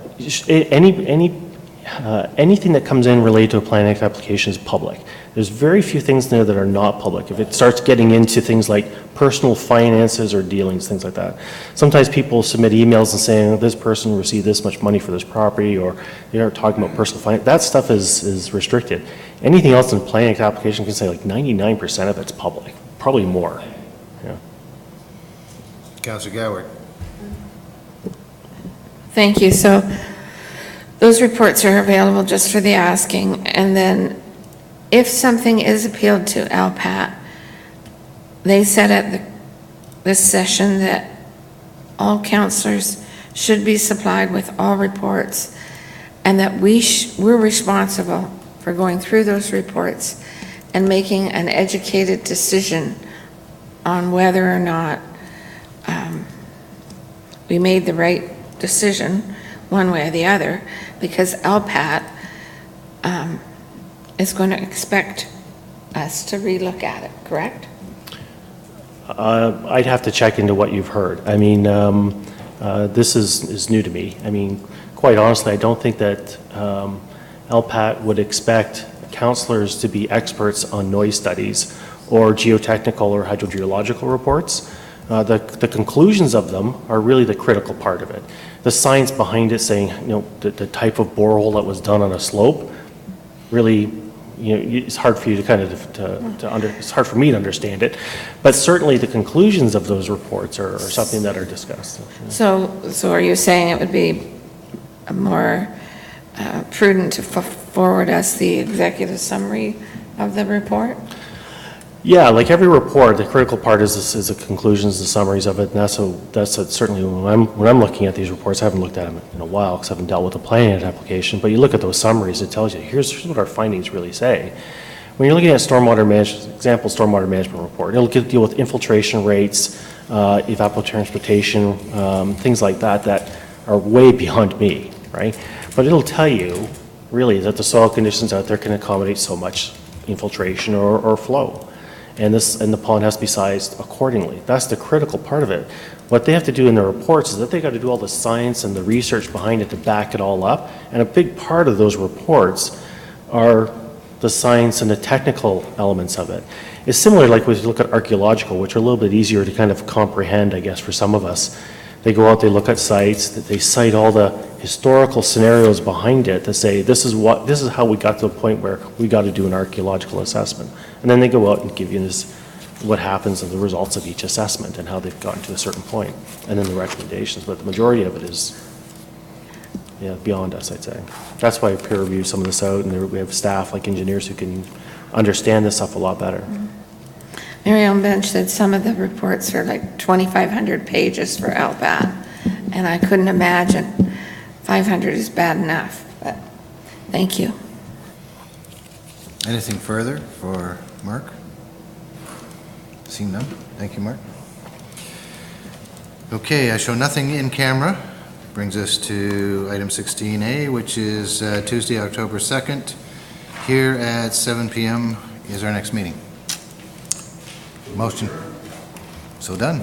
Anything that comes in related to a Plan Act application is public. There's very few things there that are not public. If it starts getting into things like personal finances or dealings, things like that. Sometimes people submit emails and saying, this person received this much money for this property, or they're talking about personal finance. That stuff is restricted. Anything else in a Plan Act application can say like 99% of it's public, probably more. Yeah. Councillor Gower. Thank you. So those reports are available just for the asking, and then if something is appealed to LPAT, they said at this session that all councillors should be supplied with all reports, and that we're responsible for going through those reports and making an educated decision on whether or not we made the right decision one way or the other, because LPAT is going to expect us to relook at it, correct? I'd have to check into what you've heard. I mean, this is new to me. I mean, quite honestly, I don't think that LPAT would expect councillors to be experts on noise studies or geotechnical or hydrogeological reports. The conclusions of them are really the critical part of it. The science behind it, saying, the type of borehole that was done on a slope, really, it's hard for you to kind of it's hard for me to understand it. But certainly the conclusions of those reports are something that are discussed. So are you saying it would be more prudent to forward us the executive summary of the report? Yeah, like every report, the critical part is the conclusions, the summaries of it, and that's certainly when I'm looking at these reports, I haven't looked at them in a while because I haven't dealt with the planning application, but you look at those summaries, it tells you, here's what our findings really say. When you're looking at stormwater management report, it'll deal with infiltration rates, evapotranspiration, things like that are way beyond me, right? But it'll tell you, really, that the soil conditions out there can accommodate so much infiltration or flow. And the pond has to be sized accordingly. That's the critical part of it. What they have to do in their reports is that they got to do all the science and the research behind it to back it all up. And a big part of those reports are the science and the technical elements of it. It's similar like when you look at archaeological, which are a little bit easier to kind of comprehend, I guess, for some of us. They go out, they look at sites, they cite all the historical scenarios behind it to say, this is how we got to the point where we got to do an archaeological assessment. And then they go out and give you what happens and the results of each assessment and how they've gotten to a certain point, and then the recommendations. But the majority of it is beyond us, I'd say. That's why I peer review some of this out, and we have staff like engineers who can understand this stuff a lot better. Mary Ellen Bench said some of the reports are like 2,500 pages for LBAT, and I couldn't imagine 500 is bad enough, but thank you. Anything further for Mark? Seeing none. Thank you, Mark. Okay, I show nothing in camera. Brings us to item 16A, which is Tuesday, October 2nd. Here at 7 p.m. is our next meeting. Motion. So done.